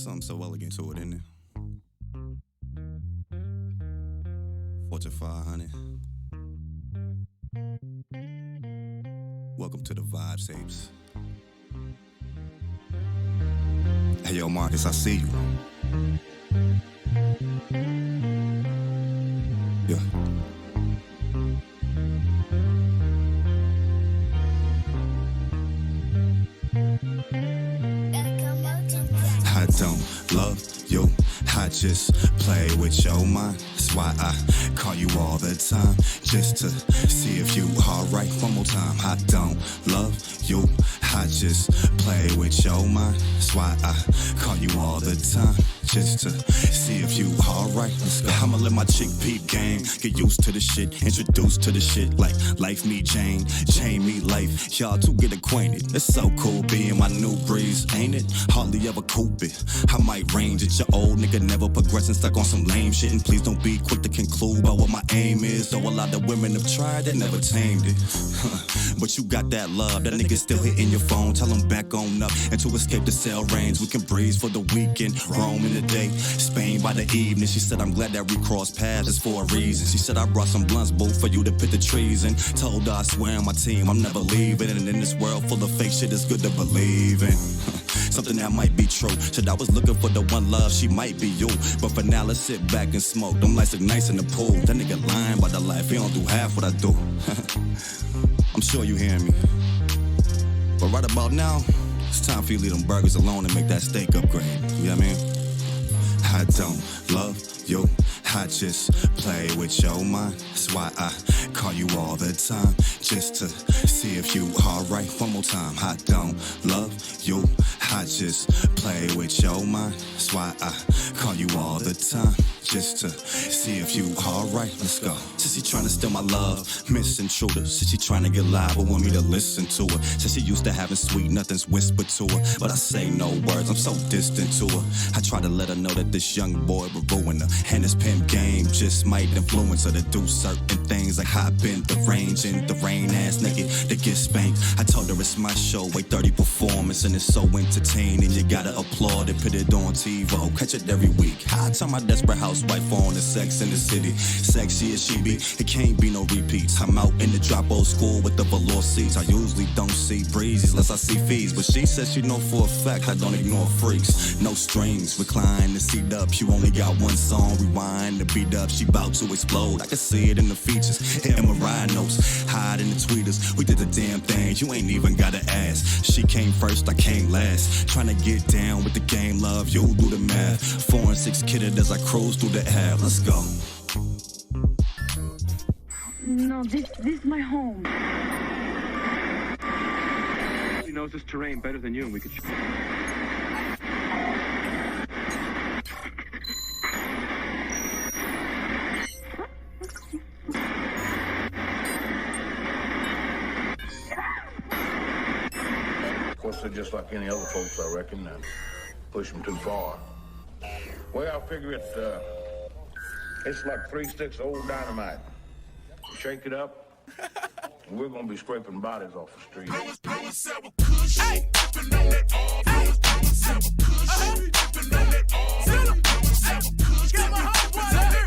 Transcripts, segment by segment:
Something so elegant to it, isn't it? Fortune 500. Welcome to the Vibez tapes. Hey, yo, Marcus, I see you. Yeah. I don't love you, I just play with your mind. That's why I call you all the time, just to see if you alright. One more time. I don't love you, I just play with your mind. That's why I call you all the time, just to see if you alright. I'ma let my chick peep game get used to the shit, introduced to the shit like life meet Jane, Jane meet life. Y'all two get acquainted. It's so cool being my new breeze, ain't it? Hardly ever coupe it. I might range at your old nigga, never progressing, stuck on some lame shit. And please don't be quick to conclude about what my aim is. Though a lot of women have tried, they never tamed it. But you got that love, that nigga still hitting your phone. Tell him back on up, and to escape the cell range, we can breeze for the weekend. Rome in the day, Spain by the evening. She said, I'm glad that we crossed paths, it's for a reason. She said, I brought some blunts, boo, for you to pit the trees in. Told her I swear on my team, I'm never leaving. And in this world full of fake shit, it's good to believe in something that might be true. Said I was looking for the one love, she might be you. But for now, let's sit back and smoke. Them lights look nice in the pool. That nigga lying about the life, he don't do half what I do. I'm sure you hearing me. But right about now, it's time for you to leave them burgers alone and make that steak upgrade. You know what I mean? I don't love you, I just play with your mind. That's why I call you all the time, just to see if you alright. One more time. I don't love you, I just play with your mind. That's why I call you all the time, just to see if you alright. Let's go. Says she tryna steal my love, Miss Intruder. Says she tryna get live, but want me to listen to her. Says she used to having sweet nothings whispered to her, but I say no words, I'm so distant to her. I try to let her know that this young boy will ruin her, and his pimp game just might influence her to do certain things, like hop in the range in the rain ass naked to get spanked. I told her it's my show, 8:30 performance, and it's so entertaining, you gotta applaud it, put it on TiVo, catch it every week. I tell my desperate housewife on the Sex in the City, sexy as she be, it can't be no repeats. I'm out in the drop old school with the velour seats. I usually don't see breezes unless I see fees, but she says she know for a fact I don't ignore freaks. No strings, recline the seat up, you only got one song, rewind the beat up, she bout to explode. I can see it in the features, MR.I.O.T.B.A notes, hide in the tweeters. We did the damn thing, you ain't even gotta ask. She came first, I came last. Tryna get down with the game, love, you do the math. 4 and 6 kidded as I cruise through the air. Let's go. No, this is my home. He knows this terrain better than you, and we could. Of course, they're just like any other folks, I reckon. Push them too far. Well, I figure it's like 3 sticks of old dynamite. Shake it up, and we're gonna be scraping bodies off the street. Hey! Got my heart right.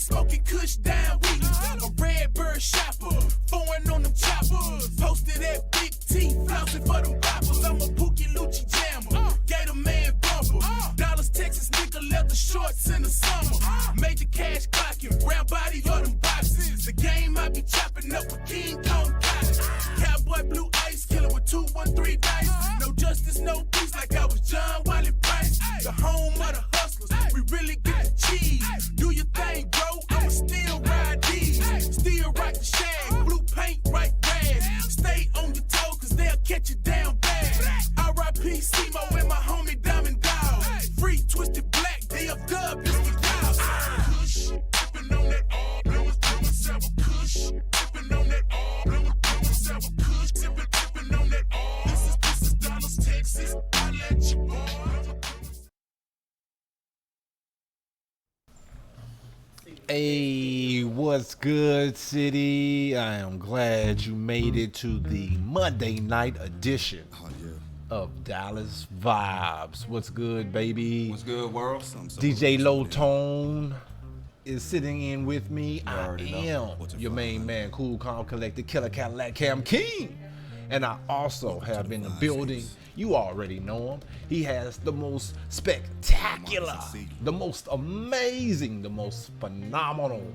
Smoking kush down weed. A red bird shopper, foreign on them choppers. Posted at Big T, flousing for them boppers. I'm a Pookie Lucci jammer, Gator Man bumper. Dallas, Texas nigga, leather shorts in the summer. Major cash clocking, round body or them boxes. The game I be chopping up with King Kong Cotton. Cowboy blue ice, killer with 213 dice. No justice, no peace, like I was John Wiley Price. The home of the hustlers, we really get the cheese. Do your thing, bro. I'ma still ride these. Still rock the shag. Blue paint, right rag. Stay on your toe, cause they'll catch you down bad. R.I.P. Simo and my homie Diamond Dog. Free Twisted Black, DFW, this the y'all. Kush, sippin' on that all. Blowin' several kush. Sippin' on that all. Blowin' several kush. Sippin' on Hey, what's good, city? I am glad you made it to the Monday night edition of Dallas.Vibez. What's good, baby? What's good, world? djlOwtOne is sitting in with me. I am your main man, cool, calm, collected, killer Cadillac Cam King. And I also have in the building, you already know him. He has the most spectacular, the most amazing, the most phenomenal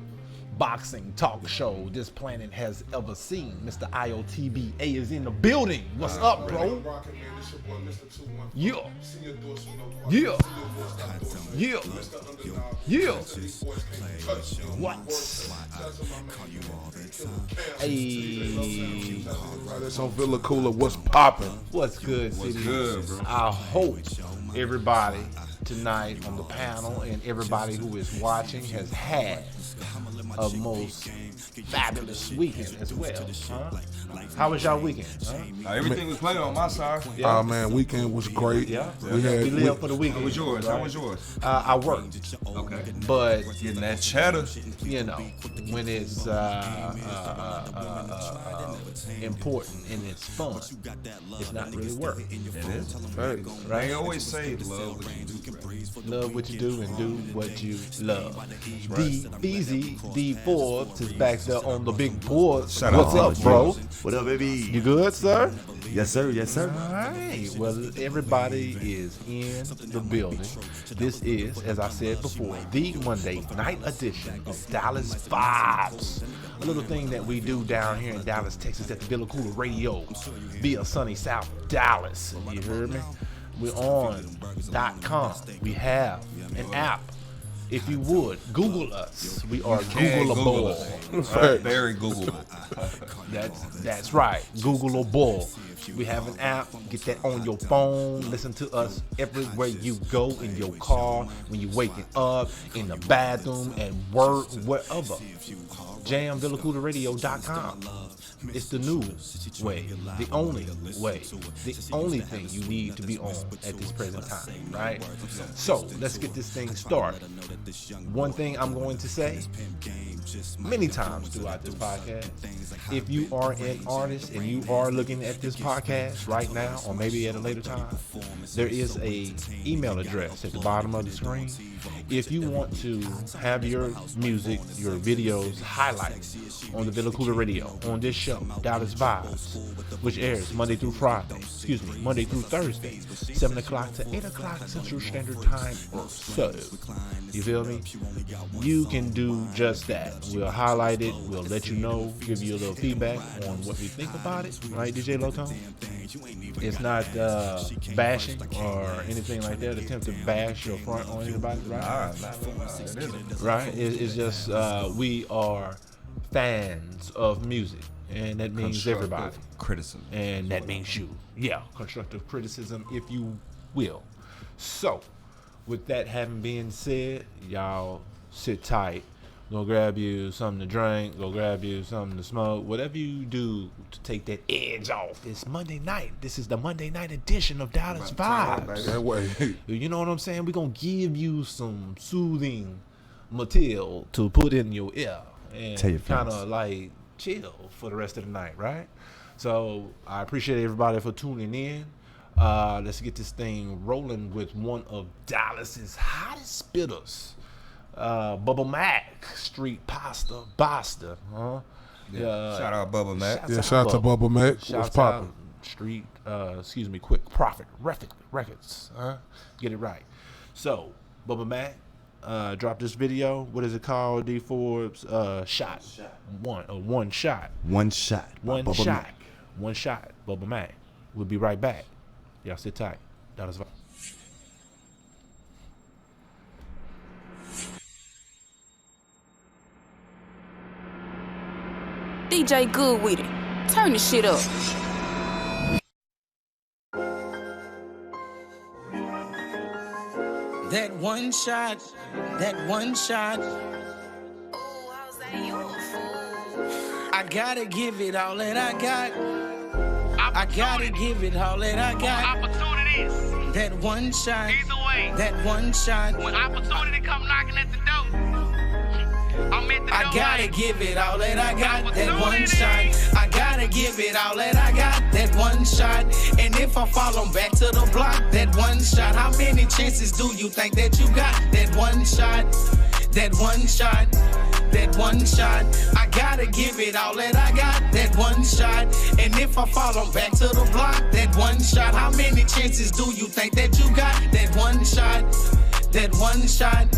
boxing talk show this planet has ever seen. Mr. MR.I.O.T.B.A is in the building. What's up, bro? Yeah. Yeah. Yeah. Yeah. What? Hey. That's on Villa Cooler. What's poppin'? What's good, city? What's good, bro? I hope everybody tonight on the panel and everybody who is watching has had a most fabulous weekend as well. Huh? How was y'all weekend? Huh? Everything was playing on my side. Yeah. Man, weekend was great. Yeah. We live for the weekend. How was yours? Right? How was yours? I worked. Okay. But Getting that cheddar. you know, when it's important and it's fun, it's not really work. It is. Right? They always say love what you do, bro. Love what you do and do what you love. D Forbes is back there on the big board. Shout What's out. up, bro? What up, baby? You good, sir? Yes, sir. Yes, sir. All right. Well, everybody is in the building. This is, as I said before, the Monday night edition of Dallas.Vibez. A little thing that we do down here in Dallas, Texas at the Villa Cooler Radio via sunny South Dallas. You heard me? We're on .com. We have an app. If you would, Google us. We are Googleable. Right. Very Googleable. That's right. Googleable. We have an app. Get that on your phone. Listen to us everywhere you go, in your car, when you're waking up, in the bathroom, at work, wherever. JamVillaCoolerRadio.com. It's the new way, the only way, the only thing you need to be on at this present time, right? So let's get this thing started. One thing I'm going to say many times throughout this podcast, if you are an artist and you are looking at this podcast right now, or maybe at a later time, there is a email address at the bottom of the screen. If you want to have your music, your videos highlighted on the Villa Cooler Radio, on this show, Dallas.Vibez, which airs Monday through Thursday, 7 o'clock to 8 o'clock Central Standard Time or so. You feel me? You can do just that. We'll highlight it, we'll let you know, give you a little feedback on what we think about it, right, djlOwtOne? It's not bashing or anything like that, attempt to bash or front on anybody, right? It isn't. Right? It's just we are fans of music, and that means everybody. Criticism. And that means you. Yeah, constructive criticism, if you will. So, with that having been said, y'all sit tight. Go grab you something to drink. Go grab you something to smoke. Whatever you do to take that edge off. It's Monday night. This is the Monday night edition of Dallas.Vibez. That way. You know what I'm saying? We're going to give you some soothing material to put in your ear and kind of like chill for the rest of the night, right? So I appreciate everybody for tuning in. Let's get this thing rolling with one of Dallas's hottest spitters. Bubba Mac, Street Pasta Basta, huh? Yeah. Shout out Bubba Mac. Shout out to Bubba Mac. What's poppin'? Street, Quick Profit Records, huh? Get it right. So, Bubba Mac dropped this video. What is it called, D Forbes? One shot. One shot. One shot. Bubba Mac. We'll be right back. Y'all sit tight. Dallas.Vibez. DJ good with it. Turn the shit up. That one shot. I gotta give it all that I got. I gotta give it all that I got. Opportunities. That one shot. Either way. That one shot. When opportunity come knocking at the door, I gotta give it all that I got, that one shot. I gotta give it all that I got, that one shot. And if I fall, I'm back to the block, that one shot. How many chances do you think that you got? That one shot, that one shot, that one shot. I gotta give it all that I got, that one shot. And if I fall, I'm back to the block, that one shot. How many chances do you think that you got? That one shot, that one shot,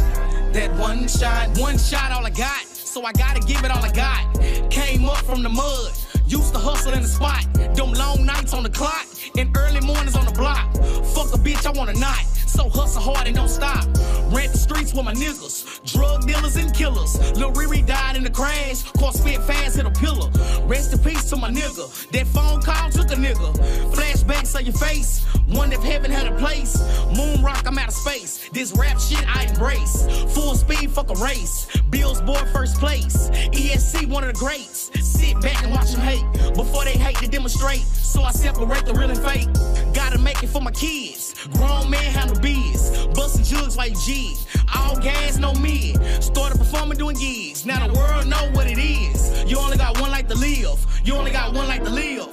that one shot. One shot, all I got, so I gotta give it all I got. Came up from the mud, used to hustle in the spot. Them long nights on the clock, and early mornings on the block. Fuck a bitch, I wanna not. So hustle hard and don't stop. Rent the streets with my niggas, drug dealers and killers. Lil Riri died in the crash, car spit fast, hit a pillar. Rest in peace to my nigga, that phone call took a nigga. Flashbacks of your face, one if heaven had a place. Moon rock, I'm out of space. This rap shit I embrace. Full speed, fuck a race. Bills boy first place. ESC one of the greats. Sit back and watch them hate before they hate to demonstrate. So I separate the real and fake. Gotta make it for my kids. Grown man handle biz. Bustin' jugs while you jig. All gas, no mid. Started performing doing gigs. Now the world know what it is. You only got one life to live. You only got one life to live.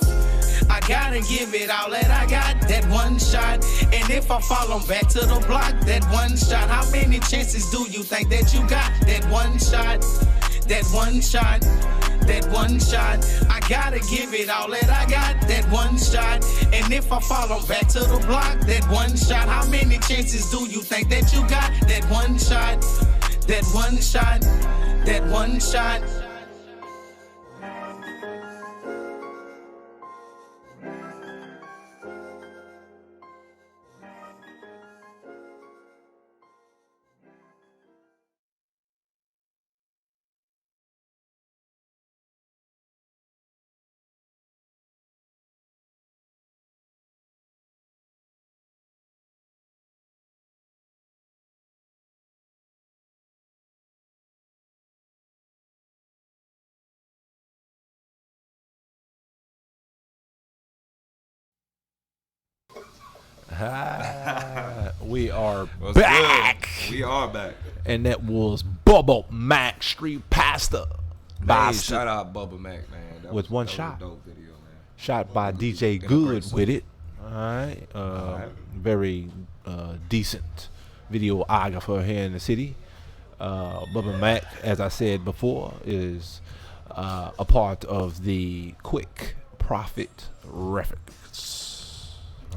I gotta give it all that I got, that one shot. And if I fall, I'm back to the block, that one shot. How many chances do you think that you got? That one shot, that one shot, that one shot. I gotta give it all that I got, that one shot. And if I fall, I'm back to the block, that one shot. How many chances do you think that you got? That one shot, that one shot, that one shot. We are What's back. Good? We are back. And that was Bubba Mac Street Pasta. Hey, shout out Bubba Mac, man. That with was, one that shot. Was a dope video, man. Shot by DJ Good with it. All right. Very decent videographer here in the city. Bubba Mac, as I said before, is a part of the Quick Profit Records.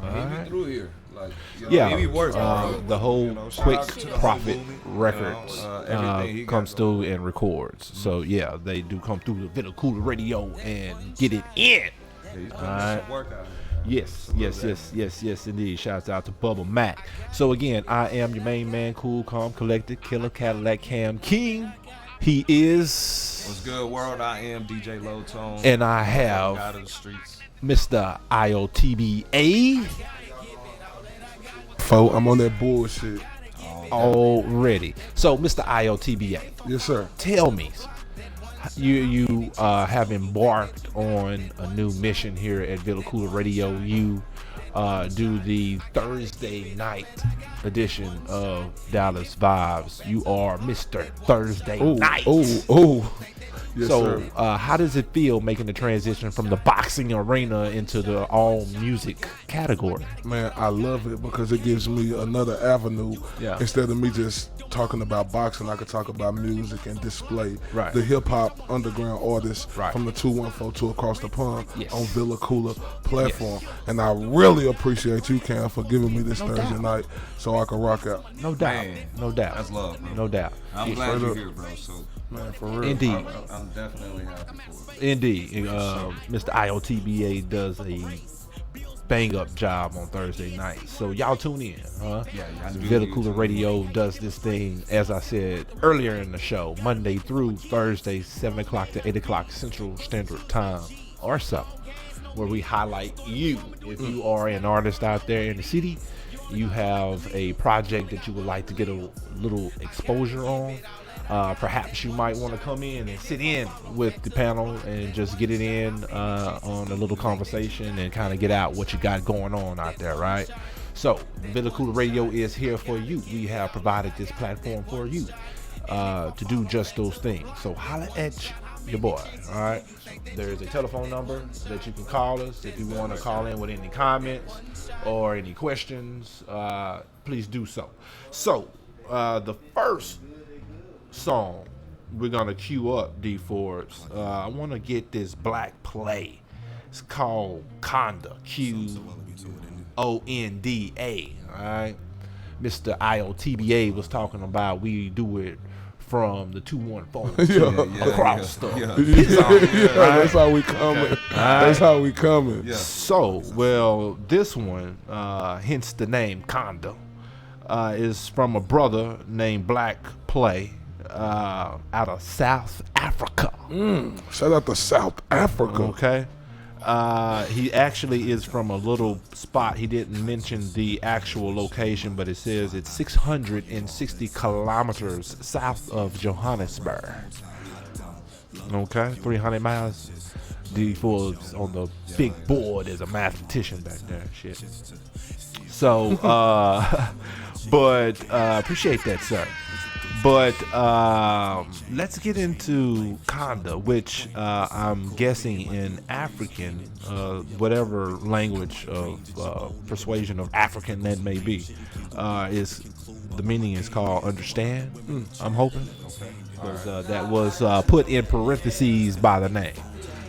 He be through here. Like, yeah, he be working, the whole Quick Profit Records everything comes through and records. So yeah, they do come through the Villa Cooler Radio and get it in. Yes, indeed. Shouts out to Bubba Mac. So again, I am your main man, cool, calm, collected, killer, Cadillac, Cam King. He is. What's good, world? I am djlOwtOne. And I have out of the streets. Mr. MR.I.O.T.B.A. I'm on that bullshit already. So, Mr. MR.I.O.T.B.A. Yes, sir. Tell me, you have embarked on a new mission here at Villa Cooler Radio. You do the Thursday night edition of Dallas.Vibez. You are Mr. Thursday Night. Yes, so how does it feel making the transition from the boxing arena into the all music category? Man, I love it because it gives me another avenue. Yeah. Instead of me just talking about boxing, I could talk about music and display the hip-hop underground artists from the 214 to across the pond on Villa Cooler platform. And I really appreciate you, Cam, for giving me this Thursday night so I can rock out. No doubt. Man, no doubt. That's love, bro. No doubt. I'm glad you're here, bro. So, man, for real. Indeed. I'm definitely happy for it. Indeed. Mr. MR.I.O.T.B.A. does a bang-up job on Thursday nights. So y'all tune in, huh? Yeah. Villa Cooler Radio does this thing, as I said earlier in the show, Monday through Thursday, 7 o'clock to 8 o'clock Central Standard Time or so, where we highlight you. If you are an artist out there in the city, you have a project that you would like to get a little exposure on, perhaps you might want to come in and sit in with the panel and just get it in on a little conversation and kind of get out what you got going on out there, right? So Villa Cooler Radio is here for you. We have provided this platform for you. to do just those things. So holla at your boy. All right. There's a telephone number that you can call us if you want to call in with any comments or any questions. Please do so. So the first song we're gonna cue up, D Forbes. I want to get this black play. It's called Conda, Q-O-N-D-A. All right. Mr. I.O.T.B.A. was talking about we do it from the 214 across the That's how we coming. That's how we coming. Yeah. So, well, this one, hence the name Conda, is from a brother named Black Play out of South Africa. Shout out to South Africa. Okay. He actually is from a little spot. He didn't mention the actual location, but it says it's 660 kilometers south of Johannesburg. Okay, 300 miles. D Forbes on the big board is a mathematician back there. Shit. So, but appreciate that, sir. But let's get into Conda, which I'm guessing in African, whatever language of persuasion of African that may be, is the meaning is called understand. I'm hoping, because that was put in parentheses by the name.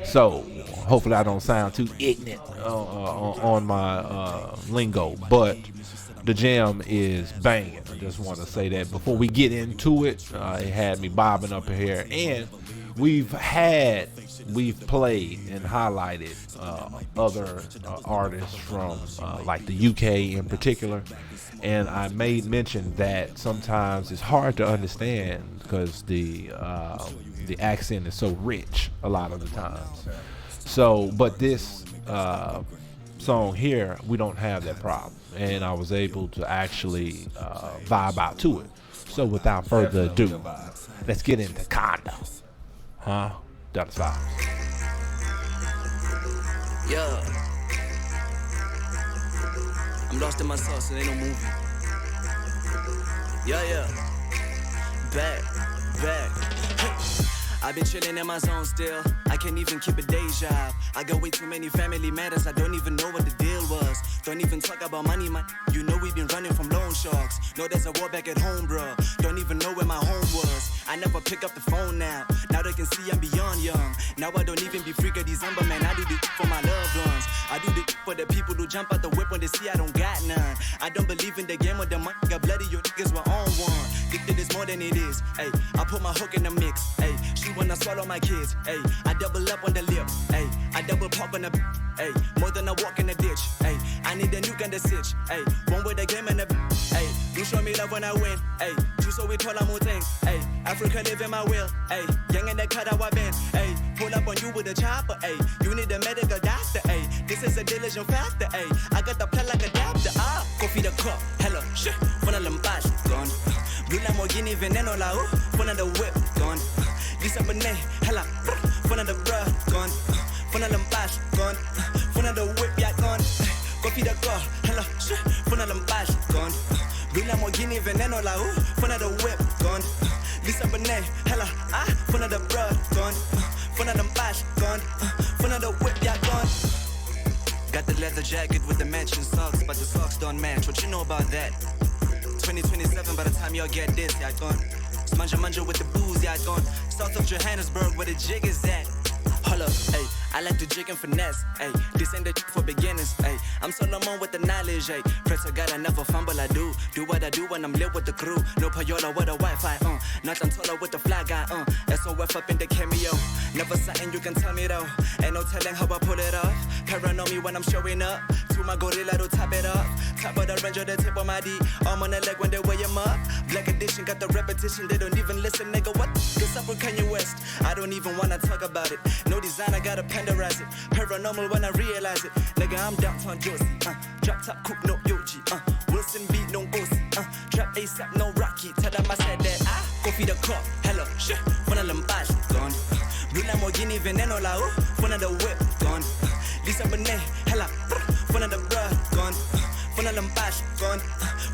So hopefully I don't sound too ignorant on my lingo, but the jam is banging. I just want to say that before we get into it. It had me bobbing up here, and we've played and highlighted other artists from like the UK in particular, and I made mention that sometimes it's hard to understand because the accent is so rich a lot of the times. So, but this song here, we don't have that problem, and I was able to actually vibe out to it. So without further ado, let's get into Conda. Dallas.Vibez. Yeah. I'm lost in my sauce, and ain't no movie. Yeah. Back. I've been chilling in my zone still. I can't even keep a day job. I got way too many family matters. I don't even know what the deal was. Don't even talk about money, man. You know we've been running from loan sharks. No, there's a war back at home, bruh. Don't even know where my home was. I never pick up the phone now. Now they can see I'm beyond young. Now I don't even be freak of December, man. I do this for my loved ones. I do this for the people who jump out the whip when they see I don't got none. I don't believe in the game where the money got bloody. Your niggas were on one. Think that it's more than it is. Ay, I put my hook in the mix. Ay, she wanna swallow my kids. Ay, I double up on the lip. Ay, I double pop on the. Ay, more than I walk in the ditch. Ay, I need a nuke and the sitch. Ay, one with the game and the. Ay, you show me love when I win. Ay, you so we told I'm thing. Ay, Africa live in my will. Ay, young in the cut I been. Ay, pull up on you with a chopper. Ay, you need a medical doctor. Ay, this is a diligent factor. Ay, I got the plan like a doctor. Coffee the cup. Hello, shit. When I lambash gone. Blue Lamborghini veneno la when the whip gone. Lisa Bonet, hella, when the bruh gone. When the lambash gone. When the whip ya gone. Coffee the cup. Hello, shit. When the lambash gone. Blue Lamborghini veneno la when the whip gone. Lisa Bonet, hella, when the bruh gone. When the lambash gone. When the whip ya gone. Got the leather jacket with the matching socks, but the socks don't match. What you know about that? 2027 by the time y'all get this, yeah, gone. Manja with the booze, yeah, gone. South of Johannesburg, where the jig is at. Hold up, ayy, I like to jig and finesse, ayy. This ain't the for beginners, ayy. I'm Solomon with the knowledge, ayy. Pray to God I never fumble, I do what I do when I'm lit with the crew. No payola with a Wi-Fi, Nothing taller with the fly guy, SOF up in the cameo. Never something you can tell me though. Ain't no telling how I pull it off. Parano me when I'm showing up. To my gorilla to top it off. Top of the range or the tip of my D. Arm on the leg when they weigh him up. Black edition got the repetition, they don't even listen, nigga. What? What's up with Kanye West? I don't even wanna talk about it. No design, I gotta penderize it. Paranormal when I realize it. Nigga, I'm downtown Josie. Drop top coupe, no Yoji. Wilson beat, no Gosi. Trap ASAP, no Rocky. Tell them I said that. Coffee the cup. Hello, shit. When I lambash, gone. Blue Lamborghini veneno la when the whip gone. Lisa Bonet, hella, when the bruh gone. When I lambash, gone.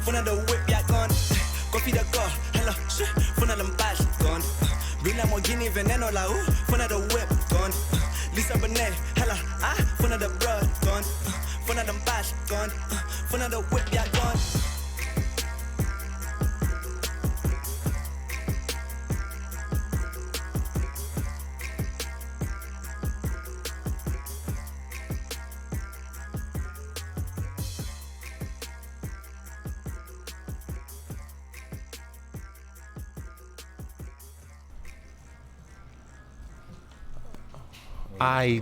When the whip, yeah, gone. Coffee the cup. Hello, shit, funa them bash, gone. Green Lamborghini, veneno la funa the whip, gone. Lisa Bonet, hella, funa the blood, gone. Funa them bash, gone. Funa the whip, yeah, gone. I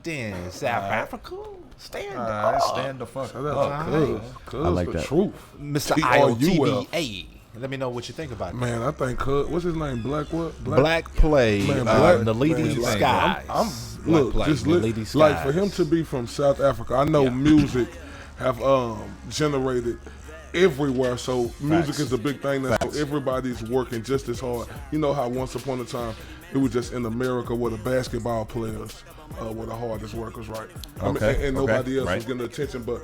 then South Africa. Stand up. Stand the fuck up. I like that. Truth. Mr. MR.I.O.T.B.A. Let me know what you think about that. Man, I think what's his name? Black what? Black Play. Man, Naledi Skies. Look, just like for him to be from South Africa, I know music have generated everywhere, so music is a big thing now. So everybody's working just as hard. You know how once upon a time it was just in America where the basketball players were the hardest workers, right? I mean, and nobody else was getting attention, but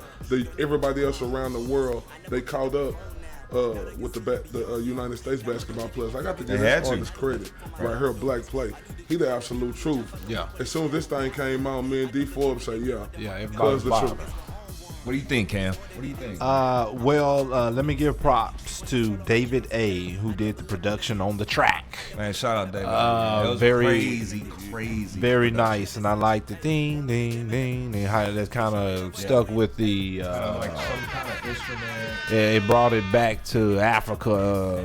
everybody else around the world, they caught up with the United States basketball players. I got to give this artist credit right here, Black Play. He the absolute truth. Yeah. As soon as this thing came out, me and D Forbes say, everybody's the truth. What do you think, Cam? What do you think? Let me give props to David A, who did the production on the track. Man, shout out David. That was crazy. Very nice, and I like the ding, ding, ding, and how that kind of stuck with the. Like some kind of instrument. Yeah, it brought it back to Africa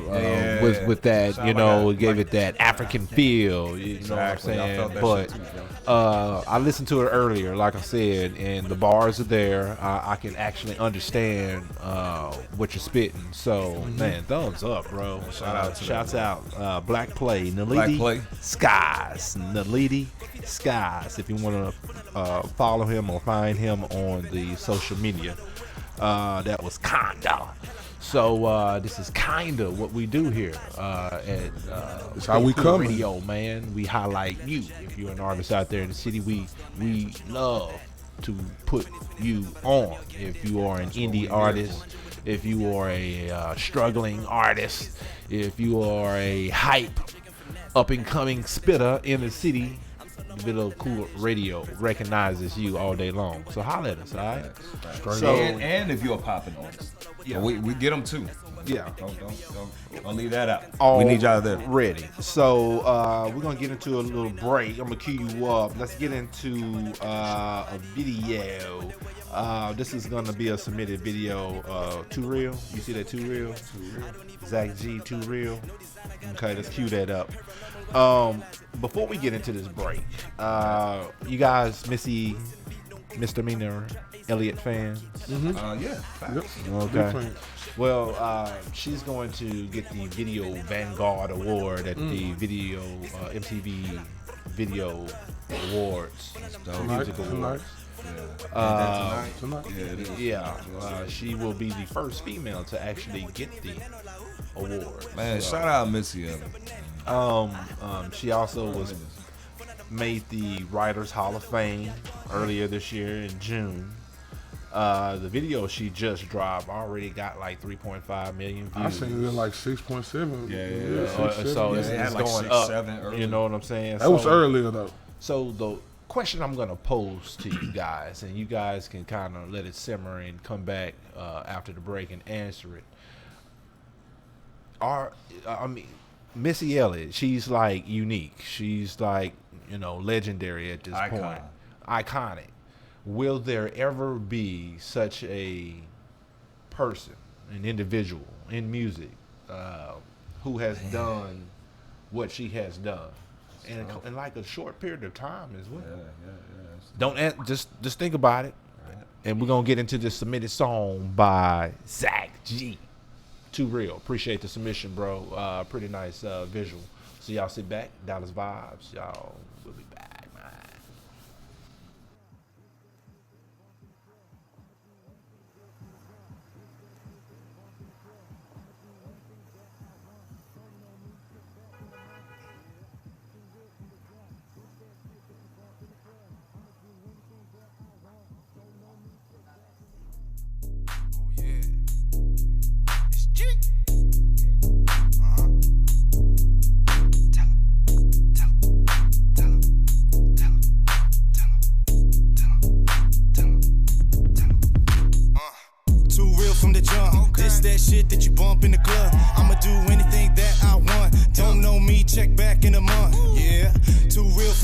with that. It gave it that African feel. You know what I'm saying? But I listened to it earlier, like I said, and the bars are there. I can actually understand what you're spitting. So, man, thumbs up, bro. Shouts out. Black Play. Naledi Skies. Naledi Skies. If you want to follow him or find him on the social media. That was kinda. So this is kinda what we do here at it's how we come radio, man. We highlight you. If you're an artist out there in the city, we love to put you on. If you are an indie artist, if you are a struggling artist, if you are a hype up and coming spitter in the city, Little Cool Radio recognizes you all day long. So holler at us, all right? So, and if you're a popping artist, we get them too. Yeah. Don't leave that out. We need y'all there. Ready. So we're going to get into a little break. I'm going to cue you up. Let's get into a video. This is going to be a submitted video. Too Real. You see that Too Real? Zach G, Too Real. Okay, let's cue that up. Before we get into this break, you guys Misdemeanor Elliott fans? Yeah. Okay. Well, she's going to get the Video Vanguard Award at the Video MTV Video Awards, Music Awards. Tonight? Yeah, it is. She will be the first female to actually get the award. Man, shout out Missy Elliott. She also made the Writers Hall of Fame earlier this year in June. The video she just dropped already got like 3.5 million views. I seen it like 6.7. Yeah. So it's going 6, up. 7 you know what I'm saying? That was earlier though. So the question I'm gonna pose to you guys, and you guys can kind of let it simmer and come back after the break and answer it. Missy Elliott, she's like unique. She's like, legendary at this point. Iconic. Will there ever be such a person, an individual in music, who has done what she has done, and in like a short period of time as well? Don't just think about it, and we're gonna get into this submitted song by Zach G. Too Real. Appreciate the submission, bro. Pretty nice visual. So y'all sit back. Dallas.Vibez. Y'all will be back, man.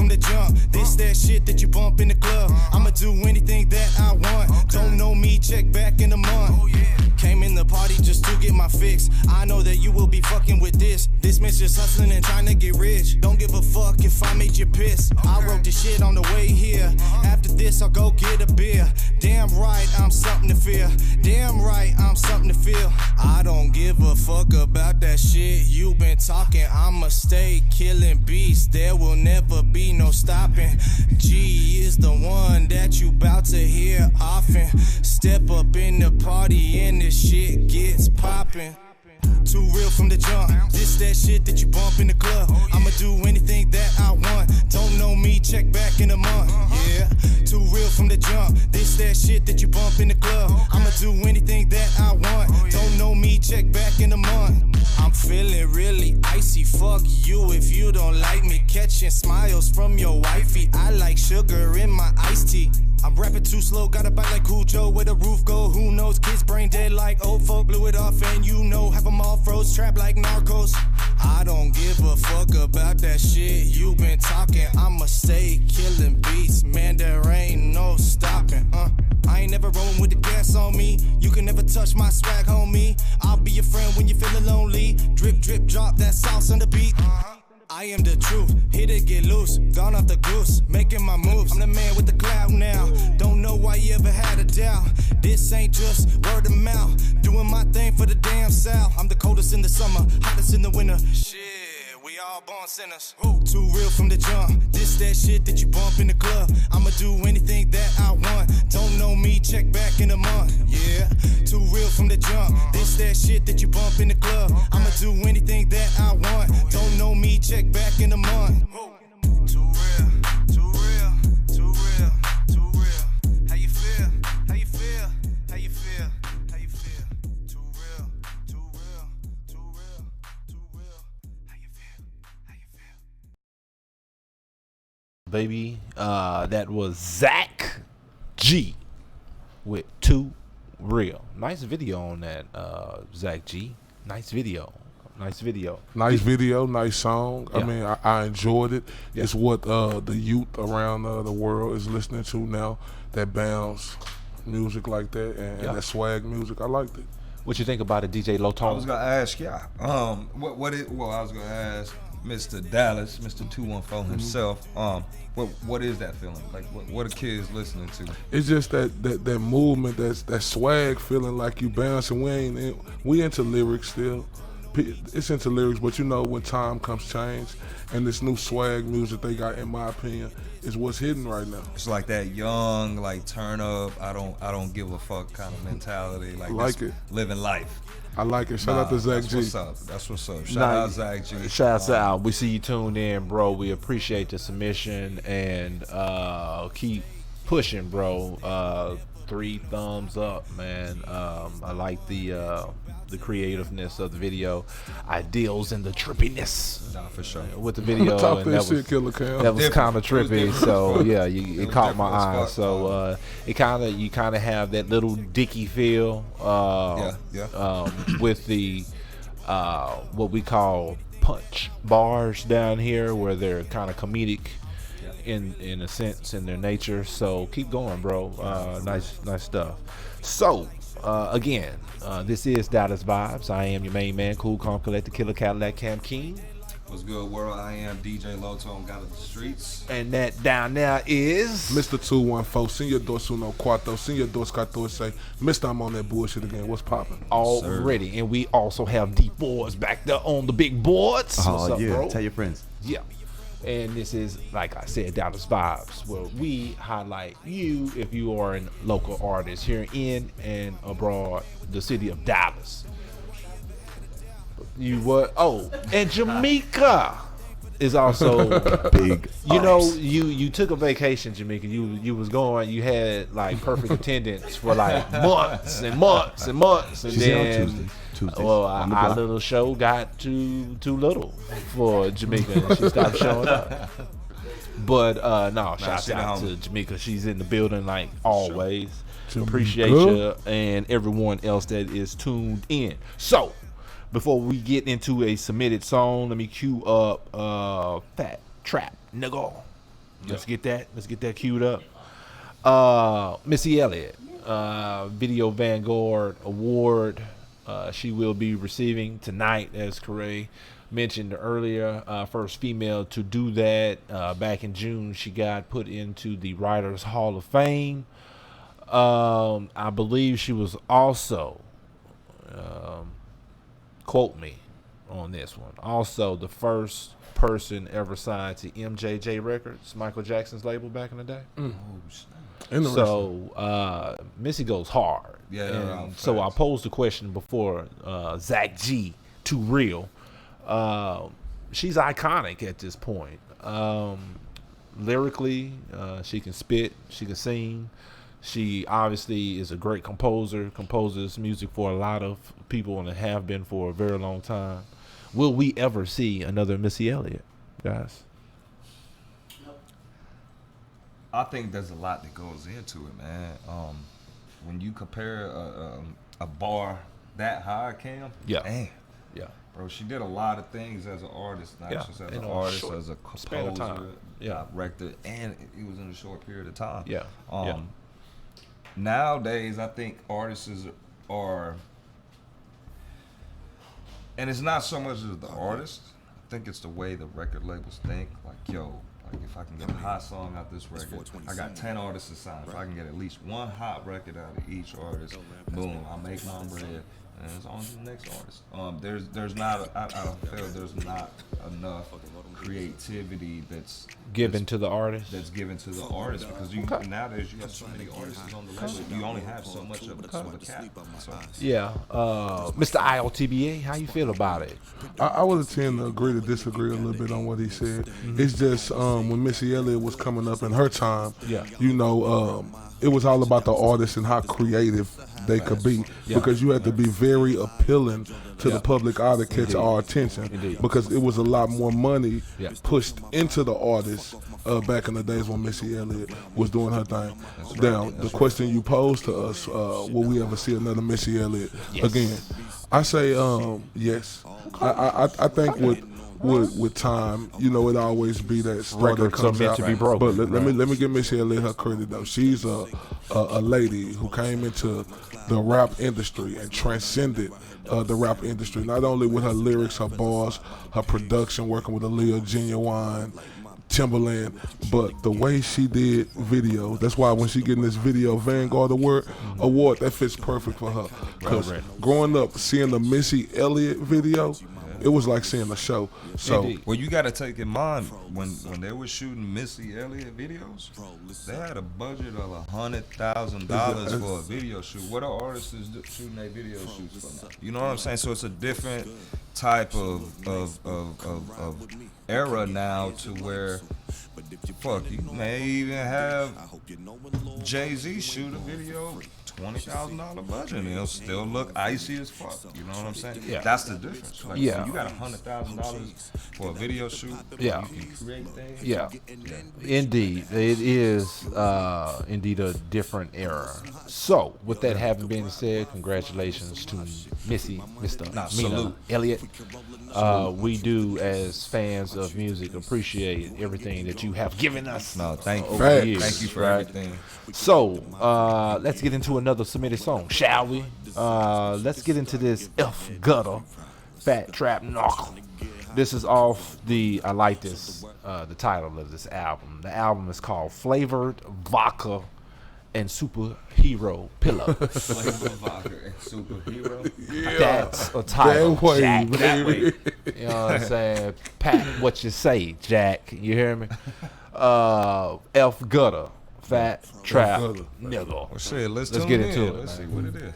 from the jump. This that shit that you bump in the club. I'ma do anything that I want. Don't know me, check back in a month. Came in the party just to get my fix. I know that you will be fucking with this. This bitch just hustling and trying to get rich. Don't give a fuck if I made you piss. I wrote this shit on the way here. After this, I'll go get a beer. Damn right, I'm something to feel. Damn right, I'm something to feel. I don't give a fuck about that shit you been talking. I'ma stay killing beats. There will never be no stopping. G is the one that you bout to hear often. Step up in the party and this shit gets poppin'. Too real from the jump. This that shit that you bump in the club. I'ma do anything that I want. Don't know me, check back in a month. Yeah, too real from the jump. This that shit that you bump in the club. I'ma do anything that I want. Don't know me, check back in a month. I'm feeling really icy. Fuck you if you don't like me. Catching smiles from your wifey. I like sugar in my iced tea. I'm rapping too slow, got a bite like Cool Joe. Where the roof go, who knows? Kids brain dead like old folk. Blew it off and you know, have them all froze, trapped like narcos. I don't give a fuck about that shit you been talking. I'ma stay killing beats, man, there ain't no stopping. I ain't never rolling with the gas on me. You can never touch my swag, homie. I'll be your friend when you're feeling lonely. Drip, drip, drop that sauce on the beat. I am the truth, hit it, get loose, gone off the goose, making my moves. I'm the man with the clout now, don't know why you ever had a doubt. This ain't just word of mouth, doing my thing for the damn South. I'm the coldest in the summer, hottest in the winter. Shit, we all born sinners. Too real from the jump, this that shit that you bump in the club. I'ma do anything that I want, don't know me, check back in a month. Yeah, too real from the jump, this that shit that you bump in the club. I'ma do anything that I want, don't know me, check back in a month. Too real, too real, too real, too real. How you feel? How you feel? How you feel? How you feel? Too real, too real, too real, too real. How you feel? How you feel? Baby, that was Zach G with Too Real. Nice video on that, Zach G. Nice video. Nice video. Nice video, nice song. Yeah. I mean, I enjoyed it. Yeah. It's what the youth around the world is listening to now. That bounce music like that and that swag music. I liked it. What you think about it, djlOwtOne? I was gonna ask y'all. I was gonna ask Mr. Dallas, Mr. 214 himself. What is that feeling? Like what are kids listening to? It's just that movement, that swag feeling like you bouncing. We into lyrics still. It's into lyrics, but you know when time comes change, and this new swag music they got, in my opinion, is what's hidden right now. It's like that young, like turn up, I don't give a fuck kind of mentality. Like it. Living life. I like it. Shout out to Zach G. That's what's up. Shout out Zach G. Shout out. We see you tuned in, bro. We appreciate the submission and keep pushing, bro. 3 thumbs up, man. I like the creativeness of the video, ideals and the trippiness. Nah, for sure. With the video, and that was kind of trippy. So yeah, it caught my eye. So you kind of have that little Dicky feel. With the what we call punch bars down here, where they're kind of comedic in a sense in their nature. So keep going, bro. Nice stuff. So again, this is Dallas.Vibez. I am your main man, Cool Calm Collector, Killer Cadillac Cam King. What's good, world? I am djlOwtOne, got of the streets. And that down there is Mr. 214, Senor Dos Uno Cuarto, Senor Dos Catorce. Mr. I'm on that bullshit again. What's popping? Already. Sir. And we also have deep boards back there on the big boards. Oh, up, yeah. bro? Tell your friends. Yeah. And this is, like I said, Dallas.Vibez, where we highlight you if you are a local artist here in and abroad the city of Dallas. You what? Oh, and Jamaica is also big. You know, you took a vacation, Jamaica. You was going. You had like perfect attendance for like months and months and months, and She's then. Tuesdays, well, our little show got too little for Jamaica, and she stopped showing up. But shout out to Jamaica. She's in the building like always. Sure. Appreciate you and everyone else that is tuned in. So, before we get into a submitted song, let me cue up Fat Trap Nigga. Let's get that queued up. Missy Elliott, Video Vanguard Award. She will be receiving tonight, as Corey mentioned earlier. First female to do that. Back in June, she got put into the Writers Hall of Fame. I believe she was also, quote me on this one, also the first person ever signed to MJJ Records, Michael Jackson's label back in the day. So Missy goes hard. Yeah. And so I posed the question before, Zach G, Too Real. She's iconic at this point. Lyrically, she can spit, she can sing. She obviously is a great composer, composes music for a lot of people and have been for a very long time. Will we ever see another Missy Elliott, guys? I think there's a lot that goes into it, man. When you compare a bar that high, Cam, yeah, bro, she did a lot of things as an artist, not just as an artist, as a composer, director, and it was in a short period of time. Nowadays, I think artists are, and it's not so much as the artist. I think it's the way the record labels think. Like, yo, if I can get a hot song out this record, I got 10 artists to sign. If I can get at least one hot record out of each artist, boom, I make my bread, and it's on to the next artist. There's not, I feel there's not enough creativity that's given to the artist. That's given to the artist because nowadays you got so many artists on the label, you only have so much of a cap. So. Mr. I.O.T.B.A, how you feel about it? I would tend to agree to disagree a little bit on what he said. It's just when Missy Elliott was coming up in her time, you know, it was all about the artist and how creative they could be because you had to be very appealing to the public eye to catch our attention because it was a lot more money pushed into the artist back in the days when Missy Elliott was doing her thing. Now, the question you posed to us, will we ever see another Missy Elliott again? I say yes. I think with time, you know, it always be that star that comes out. To be broken. But let me give Missy Elliott her credit though. She's a lady who came into the rap industry and transcended the rap industry. Not only with her lyrics, her bars, her production, working with Aaliyah, Genuine, Timberland, but the way she did video. That's why when she getting this Video Vanguard Award, that fits perfect for her. Because growing up, seeing the Missy Elliott video, it was like seeing a show. So, well, you got to take in mind when they were shooting Missy Elliott videos, they had a budget of $100,000 for a video shoot. What are artists shooting their video shoots for now? You know what I'm saying? So it's a different type of era now to where, fuck, you may even have Jay-Z shoot a video. $20,000 budget and it'll still look icy as fuck. You know what I'm saying? Yeah. That's the difference. Like, when you got $100,000 for a video shoot. Yeah. You can create things. Yeah. Indeed. It is indeed a different era. So, with that having been said, congratulations to Missy, Mina Elliott. We do, as fans of music, appreciate everything that you have given us. No, thank you. Thank you for everything. So, let's get into another submitted song, shall we? Let's get into this F Gutter, Fat Trap Knuckle. This is off the title of this album. The album is called Flavored Vodka and Superhero Pillow. Flavored Vodka and Superhero? Yeah. That's a title, that way, Jack. Baby. That way. You know what I'm saying? Pat, what you say, Jack? You hear me? F Gutter. Fat Trap Nigga. Well, shit, let's get into it. Let's see what it is.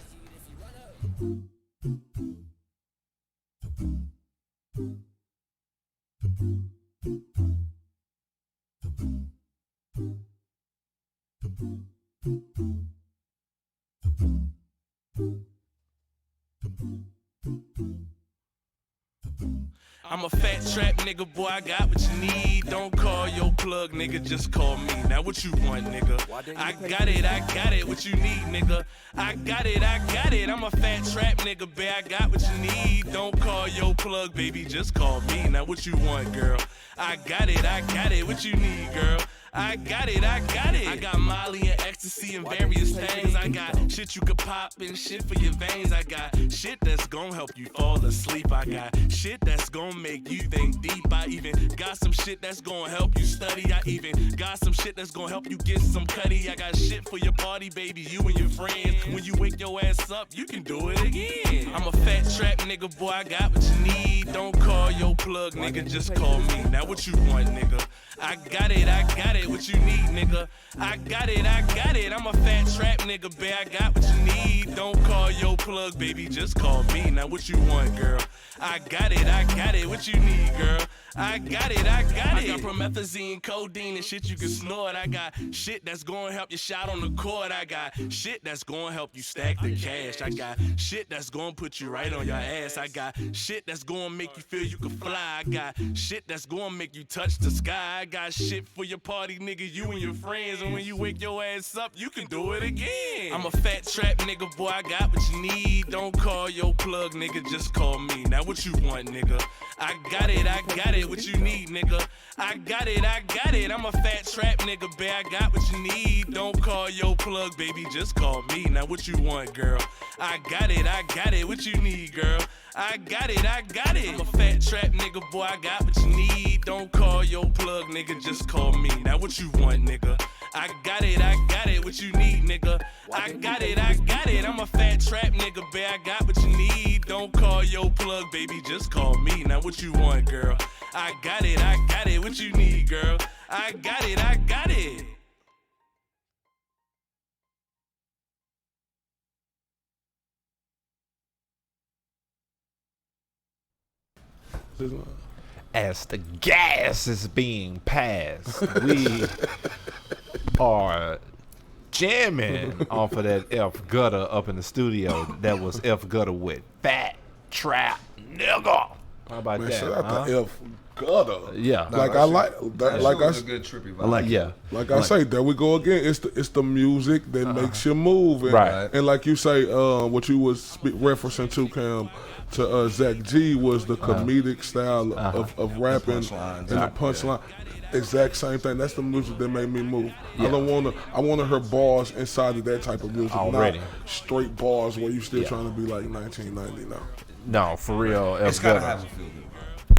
I'm a fat trap nigga, boy, I got what you need. Don't call your plug, nigga, just call me. Now what you want, nigga? I got it, what you need, nigga? I got it, I'm a fat trap nigga, babe, I got what you need. Don't call your plug, baby, just call me. Now what you want, girl? I got it, what you need, girl? I got it, I got it. I got Molly and ecstasy and various things. I got shit you could pop and shit for your veins. I got shit that's gonna help you fall asleep. I got shit that's gonna make you think deep. I even got some shit that's gonna help you study. I even got some shit that's gonna help you get some cutty. I got shit for your party, baby, you and your friends. When you wake your ass up, you can do it again. I'm a fat trap nigga, boy, I got what you need. Don't call your plug, nigga, just call me. Now what you want, nigga? I got it, what you need, nigga. I got it, I'm a fat trap nigga, babe, I got what you need. Don't call your plug, baby, just call me. Now what you want, girl? I got it, what you need, girl? I got it. I got promethazine, codeine, and shit you can snort. I got shit that's gonna help you shout on the court. I got shit that's gonna help you stack the cash. I got shit that's gonna put you right on your ass. I got shit that's gonna make you feel you can fly. I got shit that's gonna make you touch the sky. I got shit for your party, nigga, you and your friends. And when you wake your ass up, you can do it again. I'm a fat trap nigga, boy, I got what you need. Don't call your plug, nigga, just call me. Now what you want, nigga? I got it, what you need, nigga? I got it, I'm a fat trap nigga, babe, I got what you need. Don't call your plug, baby, just call me. Now what you want, girl? I got it, what you need, girl? I got it. I'm a fat trap nigga, boy, I got what you need. Don't call your plug, nigga, just call me. Now what you want, nigga? I got it, what you need, nigga? I got it, I'm a fat trap nigga, babe, I got what you need. Don't call your plug, baby, just call me. Now what you want, girl? I got it, what you need, girl? I got it. As the gas is being passed, we are jamming off of that F Gutter up in the studio. That was F Gutter with Fat Trap Nigga. How about that? Shout out to F Gutter. Yeah, like I like that. Like was a good trippy vibe. I like yeah. Like I say, there we go again. It's the music that makes you move, and, right? And like you say, what you was referencing to, Cam, to Zach G was the comedic style of rapping and the punchline. Exact same thing. That's the music that made me move. Yeah. I wanna hear bars inside of that type of music, already. Not straight bars where you still trying to be like 1990 now. No, for real. It's gotta have a feel good.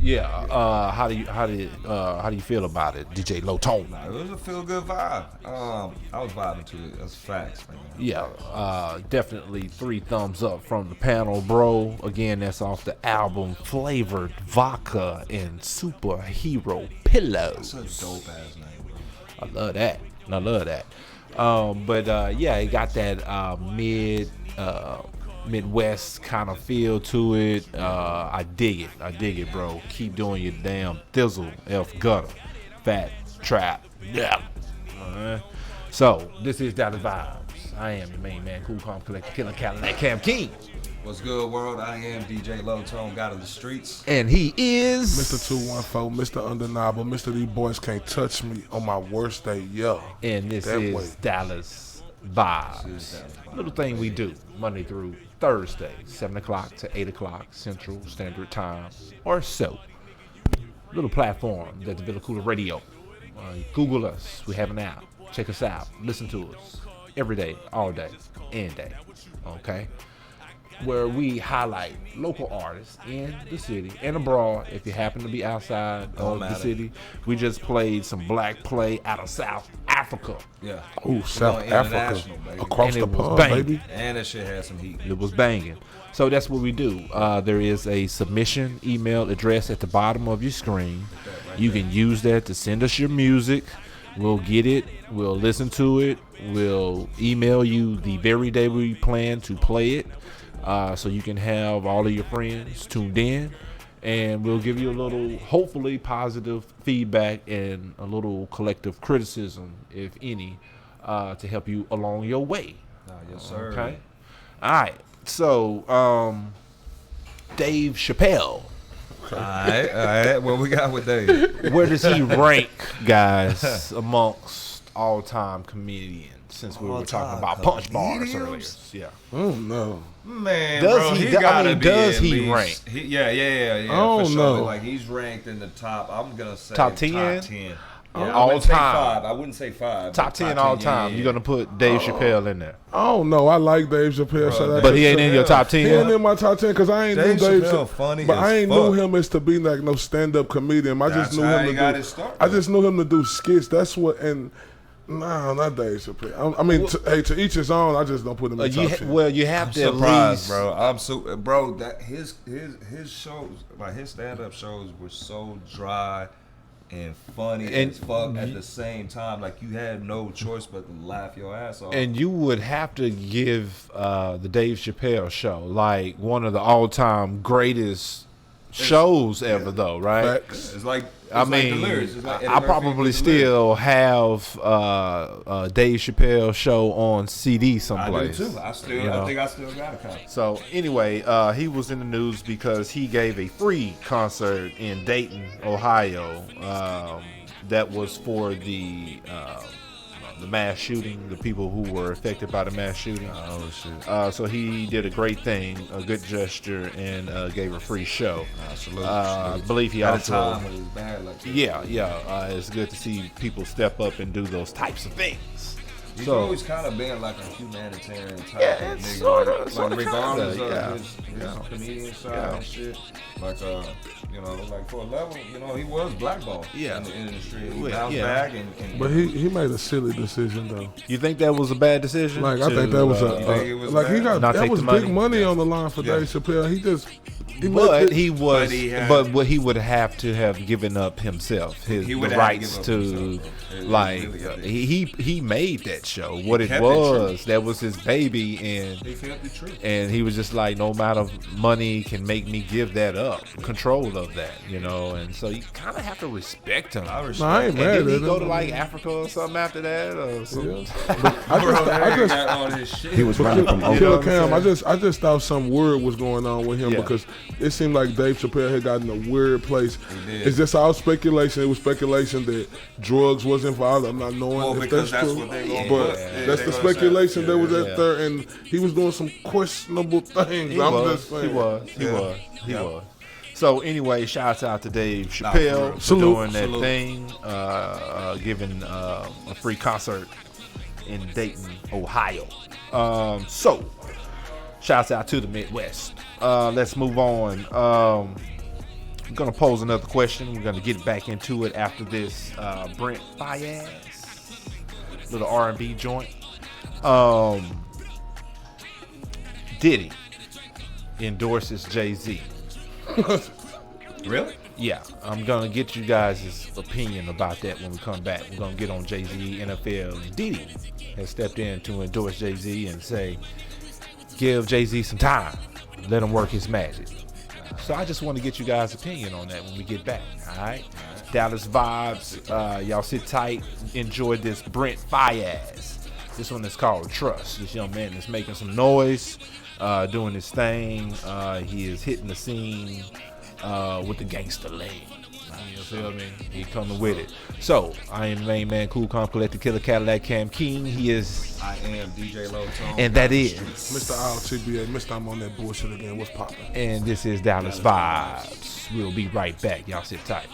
Yeah. How do you feel about it, djlOwtOne? It was a feel good vibe. I was vibing to it. That's facts, man. Yeah. Definitely 3 thumbs up from the panel, bro. Again, that's off the album Flavored Vodka and Superhero Pillows. That's a dope ass name, bro. I love that. But yeah, it got that Midwest kind of feel to it. I dig it, bro. Keep doing your damn thizzle, F Gutter, Fat Trap, yeah. So this is Dallas.Vibez. I am the main man, cool, calm, collected, killer, Cadillac, Cam King. What's good, world? I am djlOwtOne, God of the streets, and he is Mr. 214, Mr. Undeniable, Mr. These boys can't touch me on my worst day, yo. And this is Dallas.Vibez. Little thing we do Monday through Thursday, 7 o'clock to 8 o'clock Central Standard Time or so. Little platform that's Villa Cooler Radio. Google us. We have an app. Check us out. Listen to us every day, all day, and day. Okay? Where we highlight local artists in the city and abroad. If you happen to be outside of the city, we just played some black play out of South Africa. Yeah. Oh, South Africa. Across the pond, baby. And that shit had some heat. It was banging. So that's what we do. There is a submission email address at the bottom of your screen. You can use that to send us your music. We'll get it. We'll listen to it. We'll email you the very day we plan to play it. So you can have all of your friends tuned in, and we'll give you a little, hopefully, positive feedback and a little collective criticism, if any, to help you along your way. Yes, sir. Okay. All right. So, Dave Chappelle. All right. What we got with Dave? Where does he rank, guys, amongst all-time comedians? Since we were talking about punch bars earlier. Yeah. Oh no. Man, does bro, he gotta be does at he least, rank? Yeah. Oh for sure. no. Like he's ranked in the top. I'm gonna say top 10. all time. I wouldn't say 5. Top 10 all time. You're gonna put Dave Chappelle in there. Oh no, I like Dave Chappelle. But he ain't in your top 10. He ain't in my top 10 because I ain't knew Dave Chappelle funny, but I ain't knew fuck. him as to be like no stand-up comedian. I just knew him to got do. his start, I just knew him to do skits. That's what. And no, not Dave Chappelle. I mean, to each his own. I just don't put him in top 10. Well, you have to surprised, at least, bro. I'm so bro that his shows, like his stand-up shows, were so dry and funny And as fuck at the same time. Like you had no choice but to laugh your ass off. And you would have to give the Dave Chappelle show like one of the all-time greatest shows ever, though, right? Facts. I mean, I probably still have Dave Chappelle show on CD someplace. I do too. I think I still got a copy. So anyway, he was in the news because he gave a free concert in Dayton, Ohio. That was for the mass shooting, the people who were affected by the mass shooting. Oh shit! So he did a great thing, a good gesture, and gave a free show. Absolutely. I believe he At also. a time when it was bad like that. Yeah. It's good to see people step up and do those types of things. He's always kind of been like a humanitarian type of nigga. Sorta regardless kinda, of his comedian side and shit. Like, like for a level, he was blackballed in the industry. He bounced back and But he made a silly decision though. You think that was a bad decision? Like I think that was that was big money on the line for Dave Chappelle. But he would have to have given up himself, the rights to, like, he made that show. What it was, that was his baby, and he was just like, no amount of money can make me give that up, control of that, and so you kind of have to respect him. I ain't mad at him. Did he go to like Africa or something after that, or something? He was running from Killer Cam. I just thought some word was going on with him because it seemed like Dave Chappelle had gotten a weird place. It's just all speculation. It was speculation that drugs was involved. I'm not knowing if that's true, but that's the speculation that was out there, and he was doing some questionable things. Just saying. He was. So anyway, shouts out to Dave Chappelle for doing that thing, giving a free concert in Dayton, Ohio. So shouts out to the Midwest. Let's move on. I'm gonna pose another question. We're gonna get back into it after this Brent Faiyaz little R&B joint. Diddy endorses Jay-Z. Really? Yeah, I'm gonna get you guys' opinion about that when we come back. We're gonna get on Jay-Z, NFL, and Diddy has stepped in to endorse Jay-Z and say, give Jay-Z some time, let him work his magic. So I just want to get you guys' opinion on that when we get back. All right, Dallas.Vibez, y'all sit tight, enjoy this Brent Faiyaz. This one is called Trust. This young man is making some noise, doing his thing. He is hitting the scene with the gangster leg. You feel me? He coming with it. So I am main man, Cool Calm Collected Killer Cadillac Cam King. I am djlOwtOne. And that is Mr. MR.I.O.T.B.A. Mr. I'm on that bullshit again. What's poppin'? And this is Dallas.Vibez. We'll be right back. Y'all sit tight.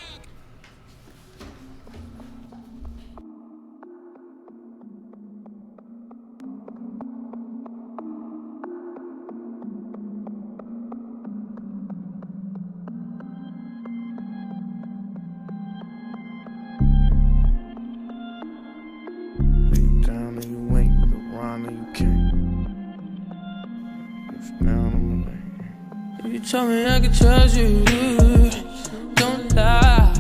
You told me I could trust you, don't lie.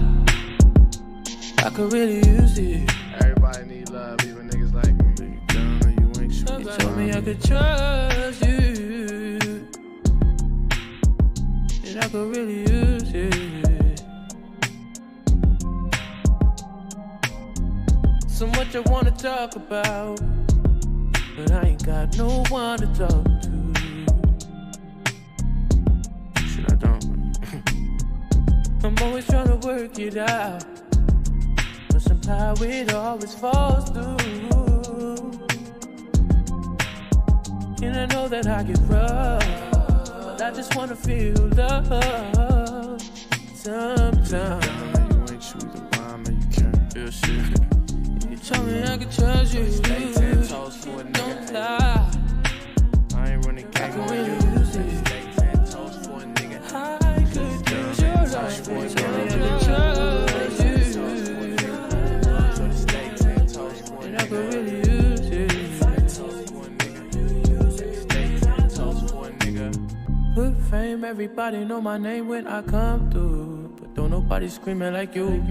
I could really use it. Everybody need love, even niggas like me. You told me I could trust you, and I could really use it. So much I wanna talk about, but I ain't got no one to talk to. I'm always trying to work it out, but somehow it always falls through. And I know that I get rough, but I just wanna feel love sometimes. You ain't true, then why am you caring? Real shit. You told me I could trust you. Stay 10 toes for a nigga. Don't lie. I ain't running game on you. Stay 10 toes for a nigga. I could use your life. You told me I could trust you. So to stay 10 toes for a And I could nigga. really use it. Stay 10 toes for a nigga. Good fame, everybody know my name when I come through. But don't nobody screaming like you.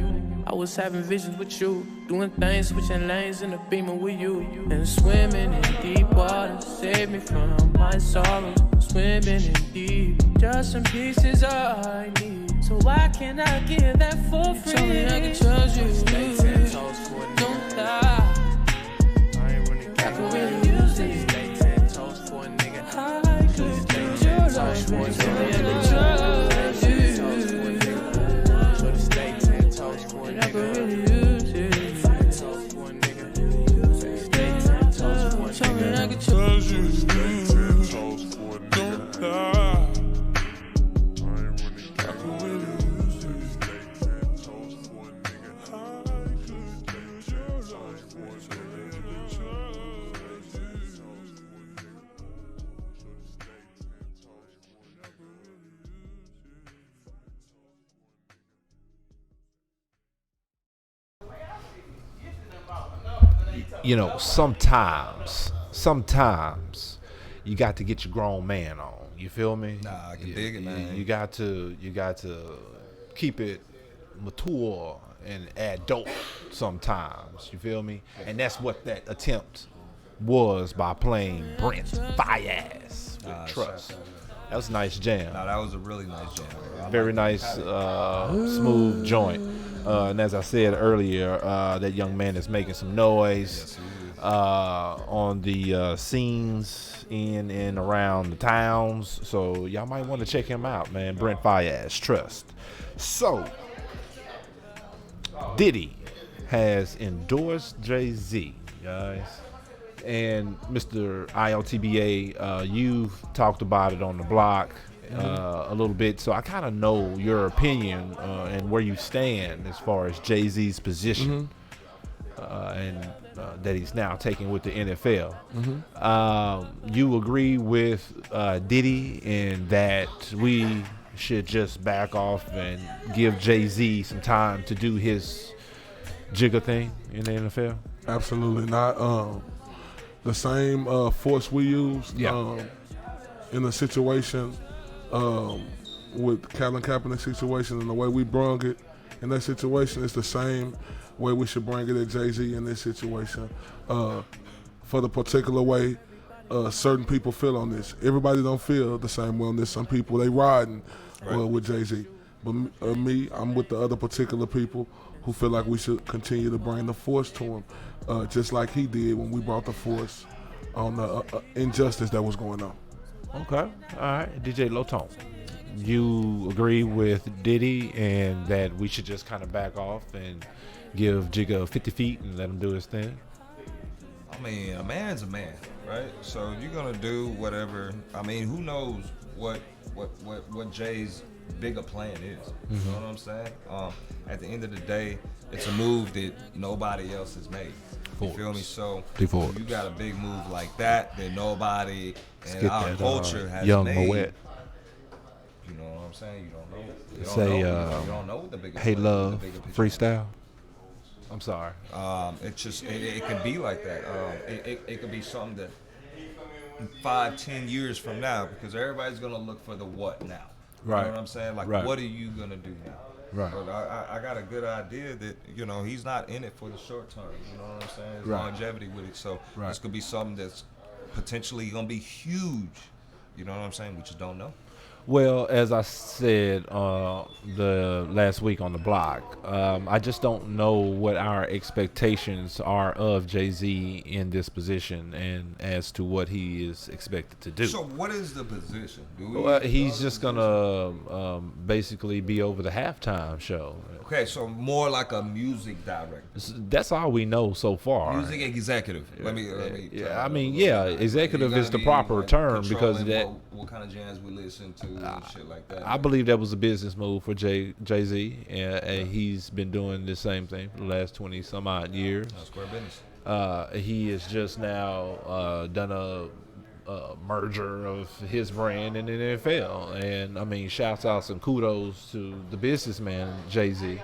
I was having visions with you, doing things, switching lanes in the Beamer with you, and swimming in deep water. Save me from my sorrows. Swimming in deep, just some pieces I need. So why can't I give that for free? Tell me I can trust you. Stay 10 toes for a nigga. Don't lie. I ain't running I game could on really you. use it. Stay 10 toes for a nigga. I could use your life. You told me I could trust you. So to stay 10 toes for a And I could nigga. really use it. Stay 10 toes for a nigga. Stay 10 toes for a Tell me I nigga. could trust you. Stay 10 toes for a nigga. Don't lie. You know, sometimes you got to get your grown man on. You feel me? Nah, I can dig it, man. You got to keep it mature and adult sometimes. You feel me? And that's what that attempt was by playing Dallas.Vibez with Trust. That was a nice jam. Nah, that was a really nice jam. Very nice, smooth joint. And as I said earlier, that young man is making some noise on the scenes in and around the towns. So y'all might want to check him out, man. Dallas.Vibez, Trust. So, Diddy has endorsed Jay-Z, guys. And Mr. MR.I.O.T.B.A, you've talked about it on the block a little bit, so I kind of know your opinion and where you stand as far as Jay-Z's position and that he's now taking with the NFL. You agree with Diddy in that we should just back off and give Jay-Z some time to do his jigger thing in the NFL? Absolutely not. The same force we used in the situation with Colin Kaepernick's situation and the way we brung it in that situation is the same way we should bring it at Jay-Z in this situation. For the particular way certain people feel on this. Everybody don't feel the same way on this. Some people, they riding with Jay-Z. But me, I'm with the other particular people who feel like we should continue to bring the force to him, just like he did when we brought the force on the injustice that was going on. Okay, all right. djlOwtOne, you agree with Diddy and that we should just kind of back off and give Jigga 50 feet and let him do his thing? I mean, a man's a man, right? So you're gonna do whatever. I mean, who knows what Jay's bigger plan is? You know what I'm saying? At the end of the day, it's a move that nobody else has made. You feel me? So you got a big move like that nobody in our culture has young made. Moet. You know what I'm saying? You don't know. You don't know what the biggest. Hey plan, Love, the bigger picture. freestyle. I'm sorry. It just it could be like that. It could be something that 5-10 years from now, because everybody's gonna look for the what now. Right. You know what I'm saying? Like, what are you gonna do now? Right. But I got a good idea that, you know, he's not in it for the short term. You know what I'm saying? There's longevity with it. So this could be something that's potentially gonna be huge. You know what I'm saying? We just don't know. Well, as I said the last week on the block, I just don't know what our expectations are of Jay-Z in this position and as to what he is expected to do. So what is the position? Well, he's just gonna basically be over the halftime show. Okay, so more like a music director. That's all we know so far. Music executive. Let me. Yeah, I mean, yeah, executive is the proper term because that. what kind of jams we listen to and shit like that. I believe that was a business move for Jay-Z, and he's been doing the same thing for the last 20 some odd years. Square business. He has just now done a merger of his brand and the NFL, and I mean, shouts out and kudos to the businessman Jay-Z.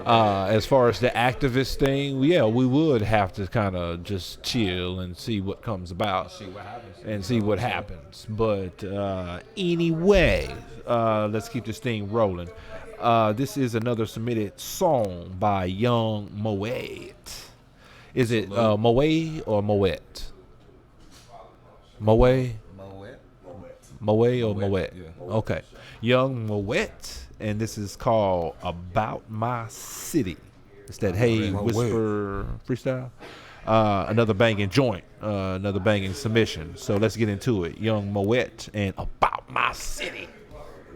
As far as the activist thing, we would have to kind of just chill and see what comes about, see what happens. But anyway, let's keep this thing rolling. This is another submitted song by Young M.R.I.O.T.B.A. Is it Moet or Moet? Moet? Moet or Moet? Yeah. Okay. Young M.R.I.O.T.B.A. And this is called About My City. It's that Hey Whisper freestyle. Another banging joint, another banging submission. So let's get into it. Young M.R.I.O.T.B.A. and About My City.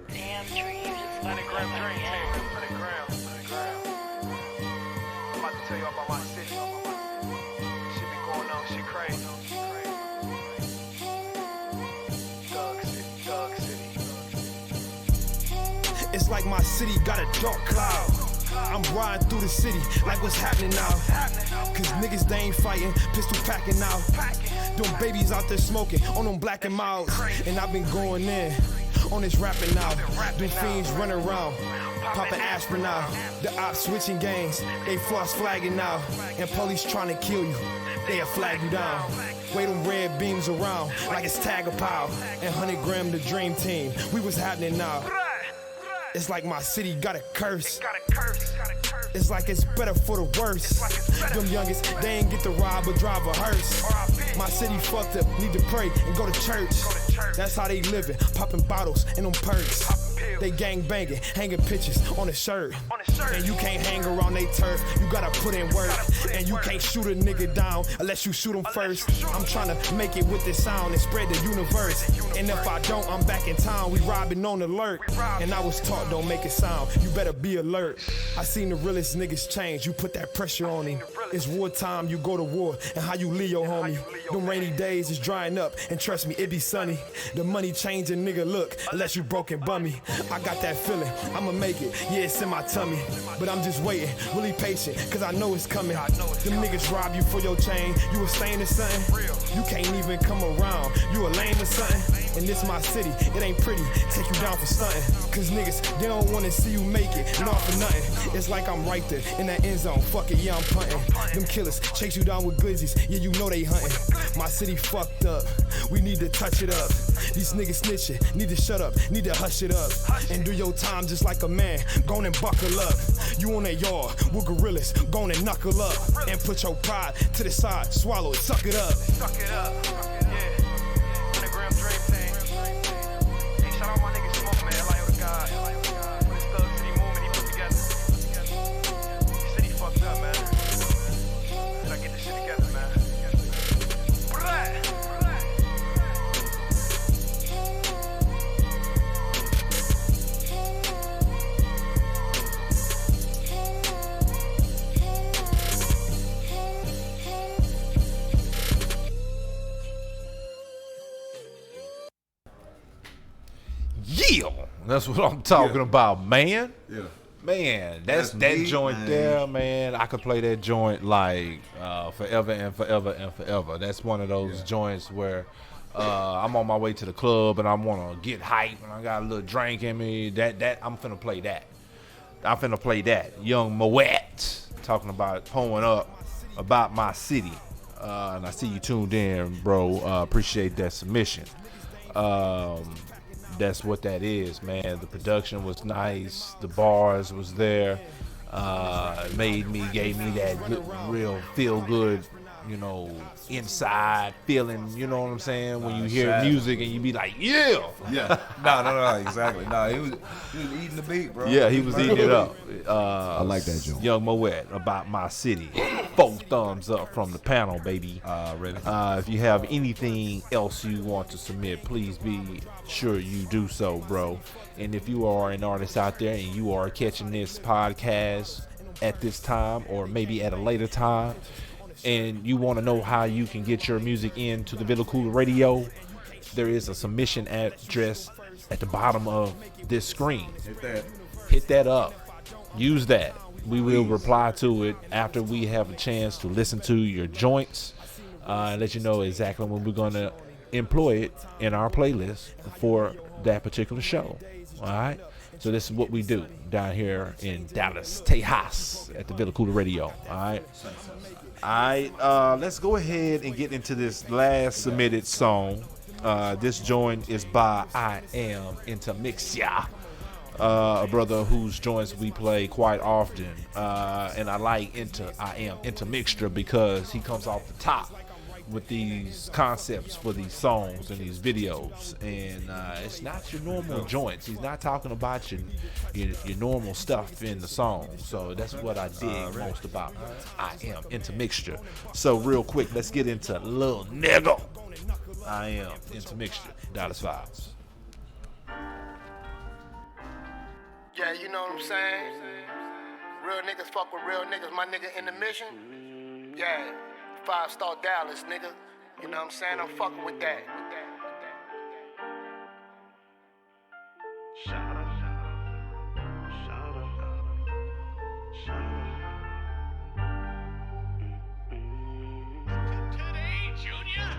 Damn dreams. 100 gram dreams. 100 grams. I'm about to tell you about my city. Shit be going on, shit crazy. Thug city. It's like my city got a dark cloud. I'm riding through the city like what's happening now. Cause niggas they ain't fighting, pistol packing out. Them babies out there smoking on them black and miles. And I've been going in on this rapping now. Them fiends running around, popping aspirin now. The ops switching gangs, they floss flagging now. And police trying to kill you, they'll flag you down. Wave them red beams around like it's tag a pile. And 100 gram the dream team, we was happening now. It's like my city got a curse. It's like it's better for the worse. Them youngest, they ain't get to ride but drive a hearse. My city fucked up, need to pray and go to church. That's how they living, popping bottles and them perks. They gang banging, hanging pictures on a shirt. And you can't hang around they turf, you gotta put in work. And you can't shoot a nigga down unless you shoot him first. I'm trying to make it with this sound and spread the universe. And if I don't, I'm back in town, we robbing on alert. And I was taught don't make it sound, you better be alert. I seen the realest niggas change, you put that pressure on him. It's wartime, you go to war, and how you leave your homie. Them rainy days is drying up, and trust me, it be sunny. The money changing nigga look, unless you broken bummy. I got that feeling, I'ma make it, yeah, it's in my tummy. But I'm just waiting, really patient, cause I know it's coming. Them niggas rob you for your chain, you a stain or something. You can't even come around, you a lame or something. And this my city, it ain't pretty, take you down for stunting. Cause niggas, they don't wanna see you make it, not for nothing. It's like I'm right there, in that end zone, fuck it, yeah, I'm punting. Them killers chase you down with glizzies, yeah, you know they hunting. My city fucked up, we need to touch it up. These niggas snitching, need to shut up, need to hush it up. And do your time just like a man, go on and buckle up. You on that yard with gorillas, go on and knuckle up. And put your pride to the side, swallow it, suck it up. Suck it up, yeah. 100 gram dream team. Hey, shout out my nigga Smoke, man. M.R.I.O.T.B.A. With his Thug City movement he put together. City fucked up, man. Gotta get this shit together, man. Yeah, that's what I'm talking about, man. Yeah. Man, that's that neat, joint man. there, man. I could play that joint like forever and forever and forever. That's one of those joints where I'm on my way to the club and I want to get hype and I got a little drink in me. That I'm finna play that. I'm finna play that. Young M.R.I.O.T.B.A. talking about pulling up about my city. And I see you tuned in, bro. Appreciate that submission. That's what that is, man. The production was nice. The bars was there. Gave me that good, real feel good, you know, inside feeling, you know what I'm saying? When you hear music and you be like, yeah. Yeah. No, exactly. No, he was eating the beat, bro. Yeah, he was eating it up. I like that joke. Young M.R.I.O.T.B.A. about my city. 4 thumbs up from the panel, baby. Ready? If you have anything else you want to submit, please be sure you do so, bro. And if you are an artist out there and you are catching this podcast at this time or maybe at a later time, and you want to know how you can get your music into the Villa Cooler Radio, there is a submission address at the bottom of this screen. Hit that. Hit that up. Use that. We will reply to it after we have a chance to listen to your joints and let you know exactly when we're going to employ it in our playlist for that particular show. All right? So this is what we do down here in Dallas, Texas at the Villa Cooler Radio. All right? All right. Let's go ahead and get into this last submitted song. This joint is by I Am Into Mixia. A brother whose joints we play quite often, and I like I Am Into Mixture because he comes off the top with these concepts for these songs and these videos, and it's not your normal joints. He's not talking about your normal stuff in the song, so that's what I dig most about I Am Into Mixture. So real quick, let's get into Lil Nigga. I Am Into Mixture, Dallas.Vibez. Yeah, you know what I'm saying? Real niggas fuck with real niggas. My nigga in the mission. Yeah, 5-star Dallas, nigga. You know what I'm saying? I'm fucking with that. Shout out. Today, Junior.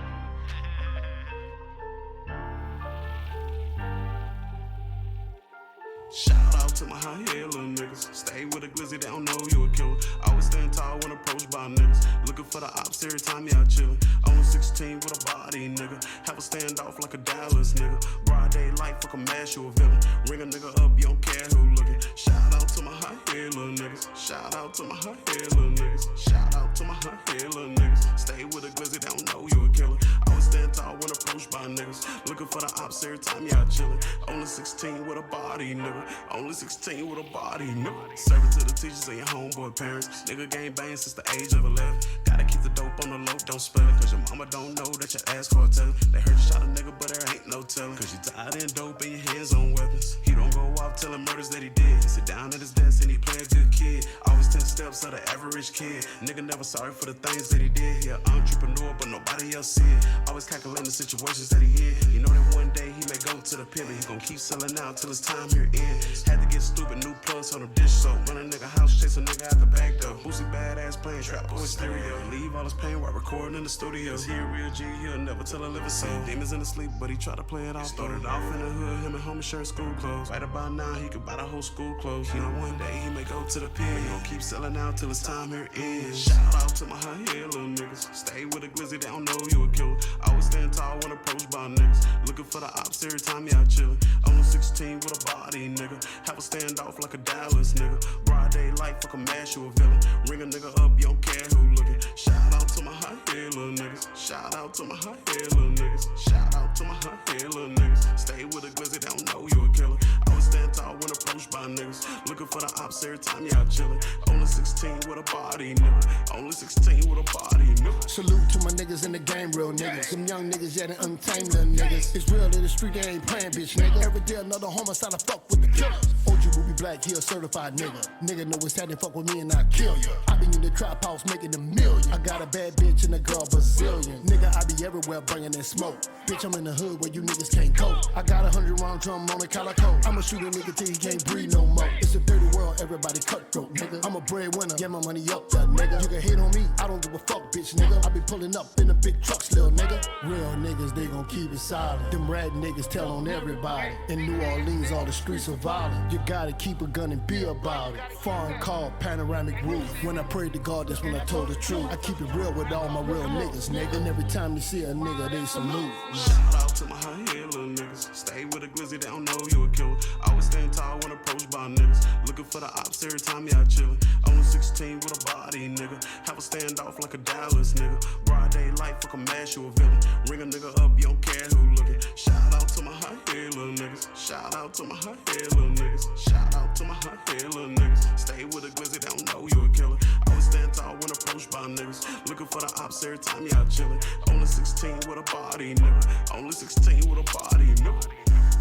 Shout out to my high head little niggas. Stay with a glizzy, they don't know you a killer. Always stand tall when approached by niggas. Looking for the ops every time y'all chillin'. Only 16 with a body, nigga. Have a standoff like a Dallas, nigga. Broad daylight, fuck a mash, you a villain. Ring a nigga up, you don't care who lookin'. Shout out to my high head little niggas. Shout out to my high head little niggas. Shout out to my high head little niggas. Stay with a glizzy, they don't know you a killer. Always stand tall when approached by niggas. Looking for the ops every time y'all chillin'. Only 16 with a body, nigga. Only 16 with a body, nigga. Serving to the teachers and your homeboy parents. Nigga game bang since the age of 11. Gotta keep the dope on the low, don't spill it. Cause your mama don't know that your ass cartel. They heard you shot a nigga, but there ain't no telling. Cause you tied in dope and your hands on weapons. He don't go off telling murders that he did. He sit down at his desk and he play a good kid. Always 10 steps of the average kid. Nigga never sorry for the things that he did. He an entrepreneur, but nobody else see it. Always calculating the situations that he in. You know that one day he may go to the pivot. He gon' keep selling out till his time here in. Had to get stupid, new plugs on the dish soap. Run a nigga house, chase a nigga out the back door. Boosie badass playing trap boy stereo. Leave all his pain while recording in the studio. He a real G, he'll never tell a living soul. Demons in the sleep, but he try to play it off. Started off in the hood, him and homie sharing school clothes. Right about now, he could buy the whole school clothes. You know one day he may go to the pin. He gon' keep selling out till his time here ends. Shout out to my high head little niggas. Stay with a glizzy, they don't know you a killer. Always stand tall when approached by niggas. Looking for the ops every time y'all chillin'. Only 16 with a body, nigga. Have a standoff like a Dallas, nigga. Broad daylight, fuck a mash, you a villain. Ring a nigga up, you don't care who lookin'. Shout out to my high head little niggas. Shout out to my high head little niggas. Shout out to my high head little niggas. Stay with a glizzy, they don't know you a killer. Always stand tall when approached by niggas. Looking for the ops every time y'all chillin'. Only 16 with a body, nigga. Only 16 with a body, nigga. Salute to my niggas in the game, real niggas. Them young niggas, yeah, they untamed little niggas. It's real in the street, they ain't playing, bitch, nigga. Every day another homicide, I fuck with the killers. OG Ruby Black, he a certified nigga. Nigga know what's happening, fuck with me and I kill you. I been in the trap house making a million. I got a bad bitch and a girl Brazilian. Nigga, I be everywhere bringing that smoke. Bitch, I'm in the hood where you niggas can't go. I got 100 round drum on the calico. I'ma shoot a nigga till he can't breathe no more. It's a dirty world, everybody cutthroat, nigga. I'm a breadwinner, get my money up, that nigga. You can hate on me, I don't give a fuck, bitch, nigga. I be pulling up in the big trucks, little nigga. Real niggas, they gon' keep it silent. Them rat niggas tell on everybody. In New Orleans, all the streets are violent. You gotta keep a gun and be about it. Foreign car, panoramic roof. When I prayed to God, that's when I told the truth. I keep it real with all my real niggas, nigga. And every time you see a nigga, they salute. Shout out to my high head little niggas. Stay with a glizzy, they don't know you a killer. Always stand tall when approached by niggas. Looking for the ops every time y'all chillin'. Only 16 with a body, nigga. Have a standoff like a Dallas, nigga. Broad daylight, fuck a mash, you a villain. Ring a nigga up, you don't care who lookin'. Shout out to my high head little niggas. Shout out to my high head little niggas. Shout out to my high head little niggas. Stay with a glizzy, they don't know you a killer. Always stand tall when approached by niggas. Looking for the ops every time y'all chillin'. Only 16 with a body, nigga. Only 16 with a body, nigga.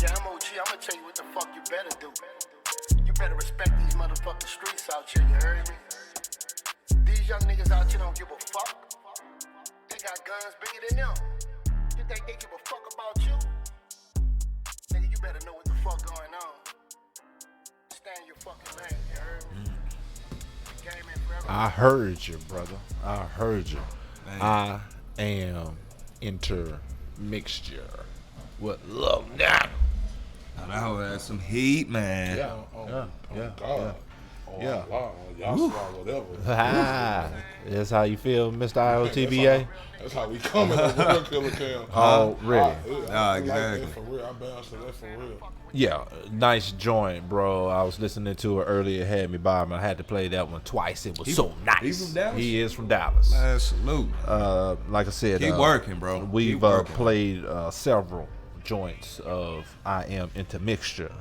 Yeah, I'm OG, I'ma tell you what the fuck you better do. You better respect these motherfucking streets out here, you heard me? These young niggas out here don't give a fuck. They got guns bigger than them. You think they give a fuck about you? you better know what the fuck going on. Stay in your fucking lane, you heard me? Game ain't forever. I heard you, brother. I heard you. Man. I am intermixture. What love now? That hoe had some heat, man. Yeah. God. Yeah. Wow. Y'all swallow whatever. That's how you feel, Mr. I.O.T.B.A? That's how we coming over here, Killer Cam. Oh, really? Exactly. Like that for real. I bounce to that for real. Yeah, nice joint, bro. I was listening to it earlier. It had me by me. I had to play that one twice. It was so nice. He from Dallas? He is from Dallas. Man, salute. Like I said, Keep working, bro. We've played several joints of I Am Intermixture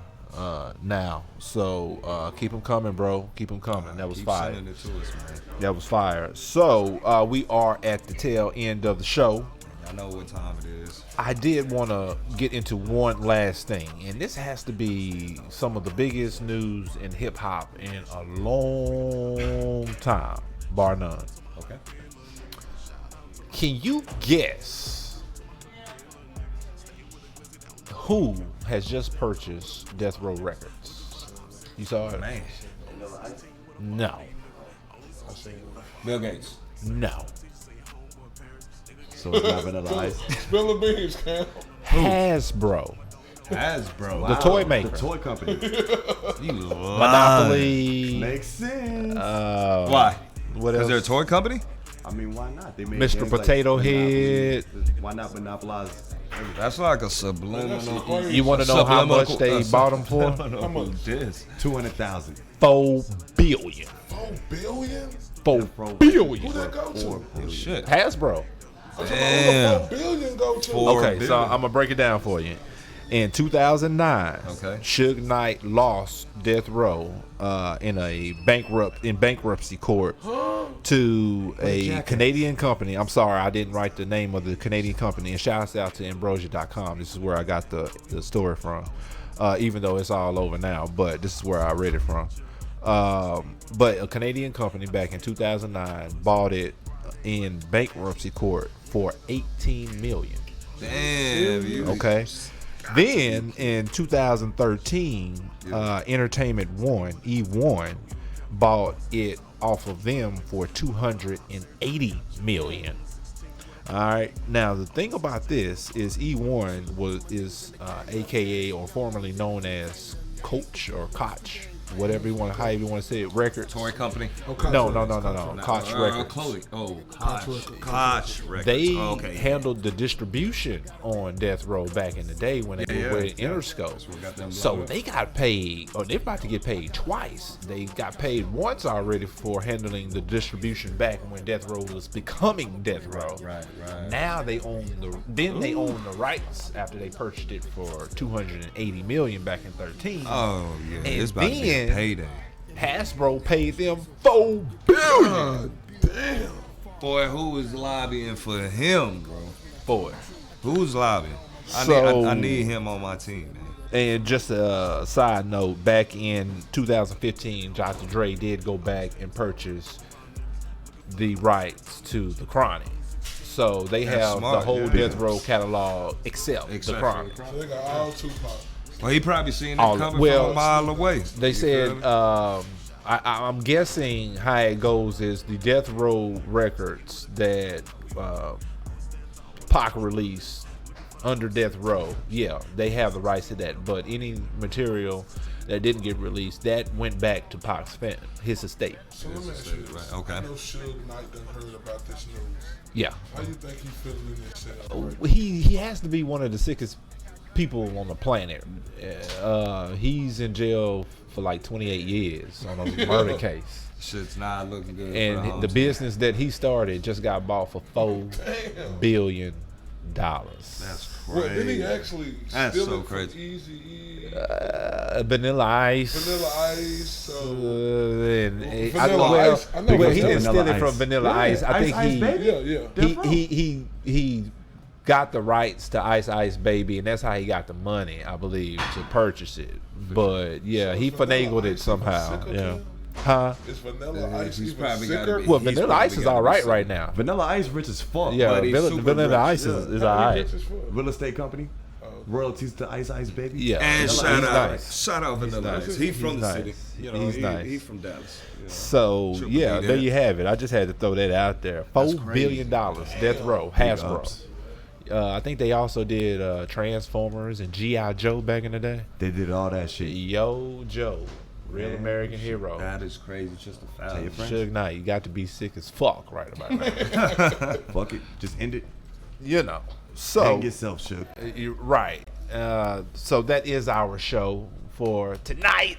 now. So keep them coming, bro. Keep them coming. That was fire. Sending it to us, man. That was fire. So we are at the tail end of the show. I know what time it is. I did want to get into one last thing, and this has to be some of the biggest news in hip hop in a long time, bar none. Okay. Can you guess who has just purchased Death Row Records? You saw it? Man. No. Bill Gates. No. So it's not Vanilla Ice. Spill the beans, Cam. Hasbro. Hasbro. The toy maker. The toy company. You Monopoly. Makes sense. Why? What else? Is there a toy company? I mean, why not? They made Mr. games Potato like Head. Why not monopolize everything? That's like a subliminal. You want to know how much they bought them for? How much this? 200,000. $4 billion. 4 billion? $4 billion. Who that go to? Shit. Hasbro. Damn. 4 billion go to? Okay, so I'm gonna break it down for you. In 2009, Suge Knight lost Death Row in bankruptcy court to a Canadian company. I'm sorry, I didn't write the name of the Canadian company. And shouts out to Ambrosia.com. This is where I got the story from. Even though it's all over now, but this is where I read it from. But a Canadian company back in 2009 bought it in bankruptcy court for $18 million. Damn. Okay. Then in 2013, Entertainment One, E1, bought it off of them for $280 million. All right. Now the thing about this is E1 is AKA or formerly known as Coach or Koch, whatever you want, how you want to say it, records. Toy company? No. Koch Records. Clothing. Oh, Koch Records. They okay. handled the distribution on Death Row back in the day when they were with Interscope. So they got paid, or they're about to get paid twice. They got paid once already for handling the distribution back when Death Row was becoming Death Row. Right. Now they own they own the rights after they purchased it for $280 million back in 2013. Oh yeah, and it's about to be a payday. Hasbro paid them $4 billion. Damn. Boy, who was lobbying for him, bro? Boy, who's lobbying? So, I need him on my team, man. And just a side note, back in 2015, Dr. Dre did go back and purchase the rights to the Chronic. So they have the whole Death Row catalog except the Chronic. So they got all Tupac. Well, he probably seen it coming from a mile away. They said, I'm guessing how it goes is the Death Row records that Pac released under Death Row, they have the rights to that. But any material that didn't get released, that went back to Pac's his estate. So let me ask you this. Okay. I know Suge Knight done heard about this news. Yeah. How you think he feeling in himself? Right? He has to be one of the sickest people on the planet. He's in jail for like 28 years on a murder case. Shit's not looking good. And the business that he started just got bought for $4 billion. That's crazy. Well, did he actually That's steal so it crazy. from Easy-E? Vanilla Ice. Vanilla Ice. He didn't steal it from Vanilla Ice. I think he got the rights to Ice Baby, and that's how he got the money, I believe, to purchase it. But he finagled it somehow. Yeah. Huh? Is Vanilla Ice he's even probably sicker? Well, Vanilla Ice is all right now. Vanilla Ice rich as fuck. Yeah, but he's super Vanilla rich. Ice is all right. Real estate company. Royalties to Ice Ice, baby. Yeah. And He's shout out Vanilla Ice. He from the city. You know, He's nice. He from Dallas. You know. So Triple yeah, D there you have it. I just had to throw that out there. $4 billion death row, Hasbro. I think they also did Transformers and G.I. Joe back in the day. They did all that shit. Yo Joe, real American hero. That is crazy. Just a foul. Suge Knight, you got to be sick as fuck right about now. Fuck it, just end it. You know. So hang yourself, Suge. You're right. So that is our show for tonight.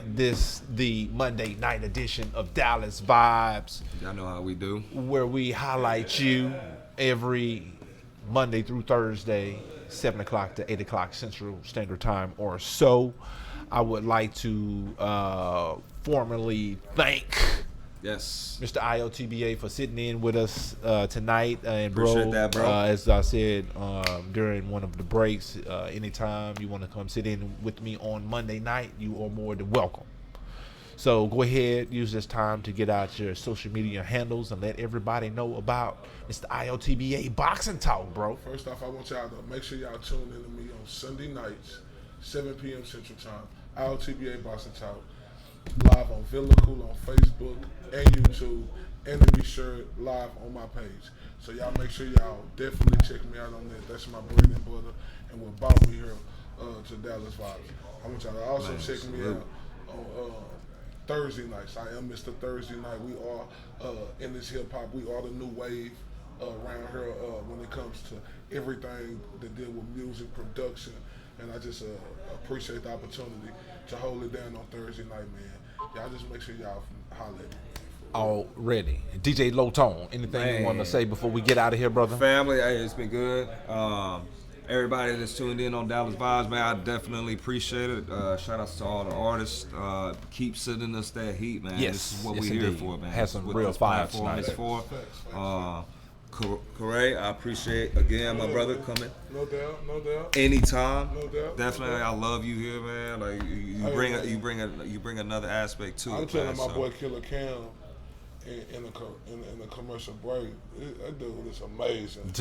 The Monday night edition of Dallas.Vibez. Y'all know how we do. Where we highlight you every Monday through Thursday, 7 o'clock to 8 o'clock Central Standard Time or so. I would like to formally thank Mr. M.R.I.O.T.B.A for sitting in with us tonight. And Appreciate that, bro. As I said during one of the breaks, anytime you want to come sit in with me on Monday night, you are more than welcome. So go ahead, use this time to get out your social media handles and let everybody know about Mr. M.R.I.O.T.B.A Boxing Talk, bro. First off, I want y'all to make sure y'all tune in to me on Sunday nights, 7 p.m. Central Time. M.R.I.O.T.B.A Boxing Talk, live on Villa Cool on Facebook and YouTube, and to be sure live on my page. So y'all make sure y'all definitely check me out on that. That's my bread and butter, and what brought me here to Dallas.Vibez. I want y'all to also check me out on Thursday nights. I am Mr. Thursday Night. We are in this hip hop. We are the new wave around here when it comes to everything that deal with music production. And I just appreciate the opportunity to hold it down on Thursday night, man. Y'all just make sure y'all holler at me. Already. djlOwtOne, anything you want to say before we get out of here, brother? Family, hey, it's been good. Everybody that's tuned in on Dallas.Vibez, man, I definitely appreciate it. Shout out to all the artists. Keep sending us that heat, man. Yes, this is what yes, we're here indeed. for, man. Have some This is what real this fire platform is tonight. for. Corey, I appreciate again my brother coming. No doubt. Anytime. No doubt. Definitely, I love you here, man. Like you bring another aspect to I'm it. telling man, my boy Killer Cam in the commercial break. That dude is amazing.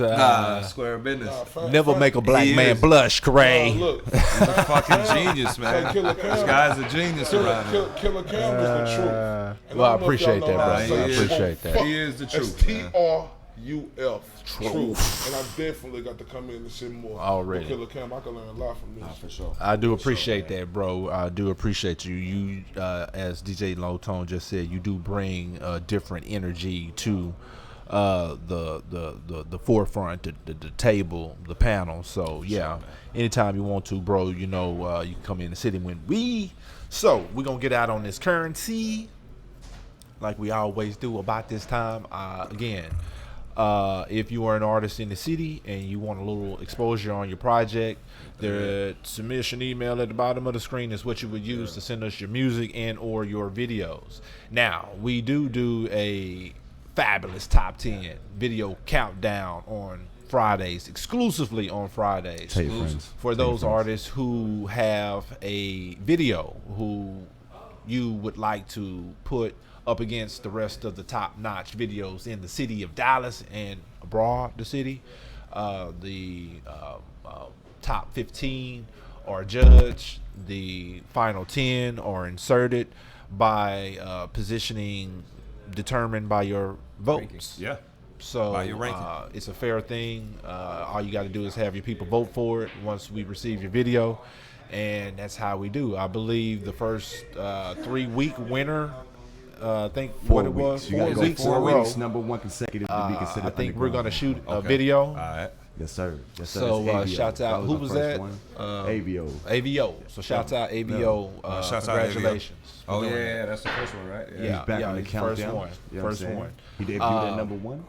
Square business. Never make a black man blush, Corey. Look, he's a fucking genius, man. Hey, Killer Cam, this guy's a genius around here. Killer Cam is the truth. And Well, I don't know if appreciate y'all that, know how brother. to say I truth. appreciate that. He is the It's truth, man. TRUF, truth. And I definitely got to come in and sit more. Already. With Killer Cam, I can learn a lot from this. For sure. I do appreciate that, bro. I do appreciate you. You, as djlOwtOne just said, you do bring a different energy to the forefront, the table, the panel. So yeah, anytime you want to, bro, you know, you can come in and sit in with we. So we're gonna get out on this currency, like we always do about this time. Again, if you are an artist in the city and you want a little exposure on your project, the submission email at the bottom of the screen is what you would use to send us your music and or your videos. Now, we do a fabulous top 10 video countdown on Fridays, exclusively on Fridays. Tell your friends. For those artists who have a video who you would like to put up against the rest of the top-notch videos in the city of Dallas and abroad the city. The top 15 are judged. The final 10 are inserted by positioning determined by your votes. Yeah. So By your ranking. it's a fair thing. All you got to do is have your people vote for it once we receive your video. And that's how we do. I believe the first 3-week winner, I think 4 what it weeks. was, You 4 gotta go weeks 4 in a row. weeks, number one consecutive to be considered I think we're going to underground. shoot a video. All right. Yes, sir. Yes, sir. So That's AVO. shouts out. Who my was first that? one. AVO. AVO. So shouts out AVO. Shouts out AVO. Congratulations. for Oh doing yeah, that. that's the first one, right? He's back on the he's countdown. First one. You know what I'm First saying? one. He debuted at number 1.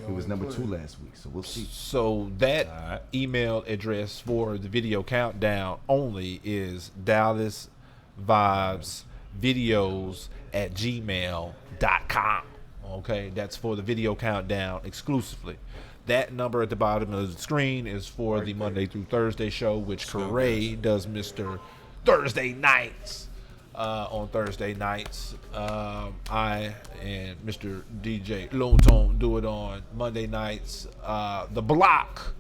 He was number 2 last week, so we'll see. So that email address for the video countdown only is DallasVibezVideos@gmail.com. Okay, that's for the video countdown exclusively. That number at the bottom of the screen is for the Monday through Thursday show, which Corey does Mr. Thursday nights. On Thursday nights, I and Mr. djlOwtOne do it on Monday nights. The block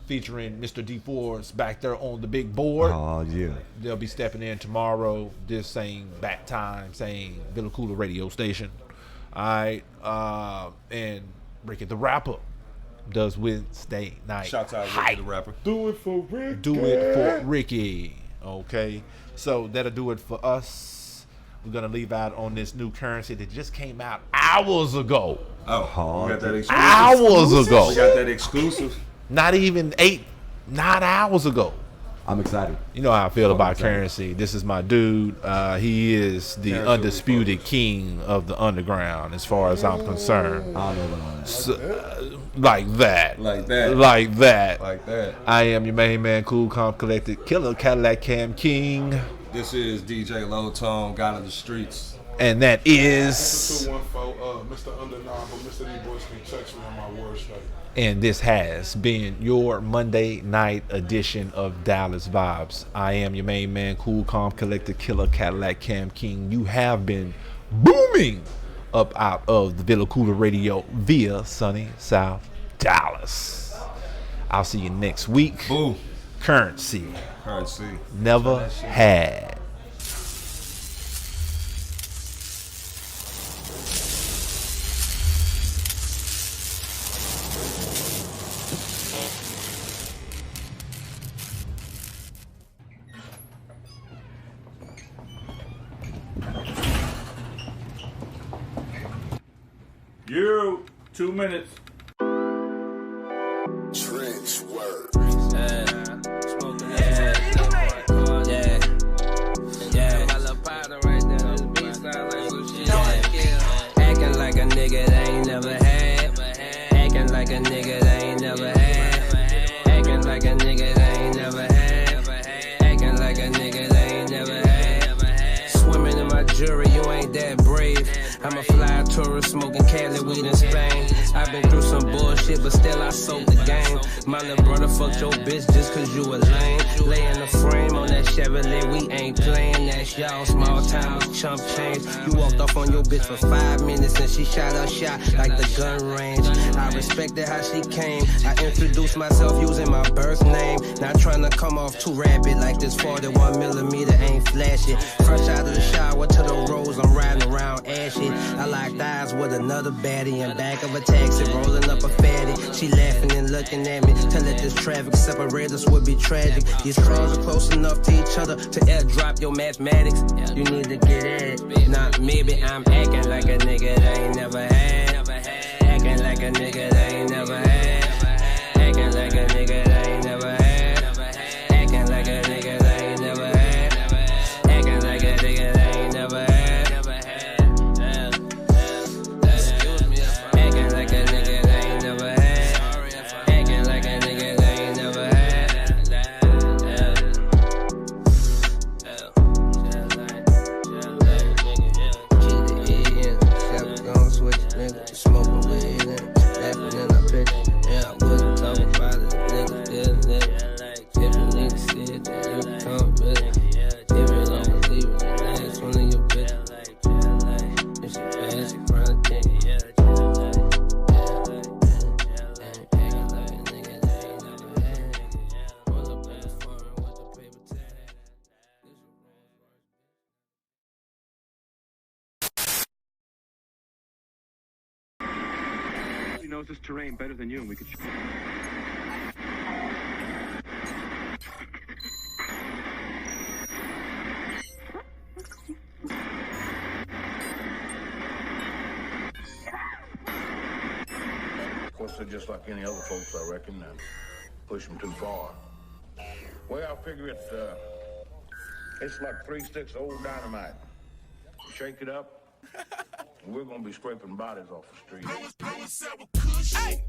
featuring Mr. D4's back there on the big board. Oh, yeah. They'll be stepping in tomorrow, this same back time, same Villa Cooler radio station. All right. And Ricky the Rapper does Wednesday night. Shouts out Ricky the Rapper. Do it for Ricky. Do it for Ricky. Okay. So that'll do it for us. We're going to leave out on this new currency that just came out hours ago. Oh, we got that exclusive. Hours ago. We got that exclusive. Not even 9 hours ago. I'm excited. You know how I feel about currency. This is my dude. He is the undisputed king of the underground, as far as I'm concerned. Like that. I am your main man, cool, calm, collected, killer, Cadillac Cam King. This is djlOwtOne, God of the Streets. And that is 214, Mr. Underknob, but Mr. D Boys can text me on my word study. And this has been your Monday night edition of Dallas.Vibez. I am your main man, cool, calm, collected, killer, Cadillac Cam King. You have been booming up out of the Villa Cooler Radio via sunny South Dallas. I'll see you next week. Boo. Currency. Never had. You 2 minutes. Trench work. Acting like a nigga they ain't never had. Acting like a nigga they ain't never had. Acting like a nigga they ain't never had. Acting like a nigga they ain't never had. Swimming in my jury, you ain't that brave. I'm a fly tourist smoking Cali weed in Spain. I've been through some bullshit, but still I sold the game. My little brother fucked your bitch just cause you a lame. Lay in the frame on that Chevrolet, we ain't playing. That's y'all small town chump change. You walked off on your bitch for 5 minutes and she shot her shot like the gun range. I respected how she came. I introduced myself using my birth name. Not trying to come off too rapid like this 41mm ain't flashy. Fresh out of the shower to the rose, I'm riding around ashy. I locked eyes with another baddie in back of a taxi, rolling up a fatty. She laughing and looking at me. Tell that this traffic separate us would be tragic. These cars are close enough to each other to airdrop your mathematics. You need to get at it. Nah, maybe I'm acting like a nigga that ain't never had. Acting like a nigga that ain't never had. Acting like a nigga that ain't never had. Acting like a nigga that ain't never had. Acting like a nigga that ain't never had. Knows this terrain better than you, and we could. Of course, they're just like any other folks, I reckon, and push them too far. Well, I figure it's like 3 sticks of old dynamite. Shake it up. We're gonna be scraping bodies off the street. Hey,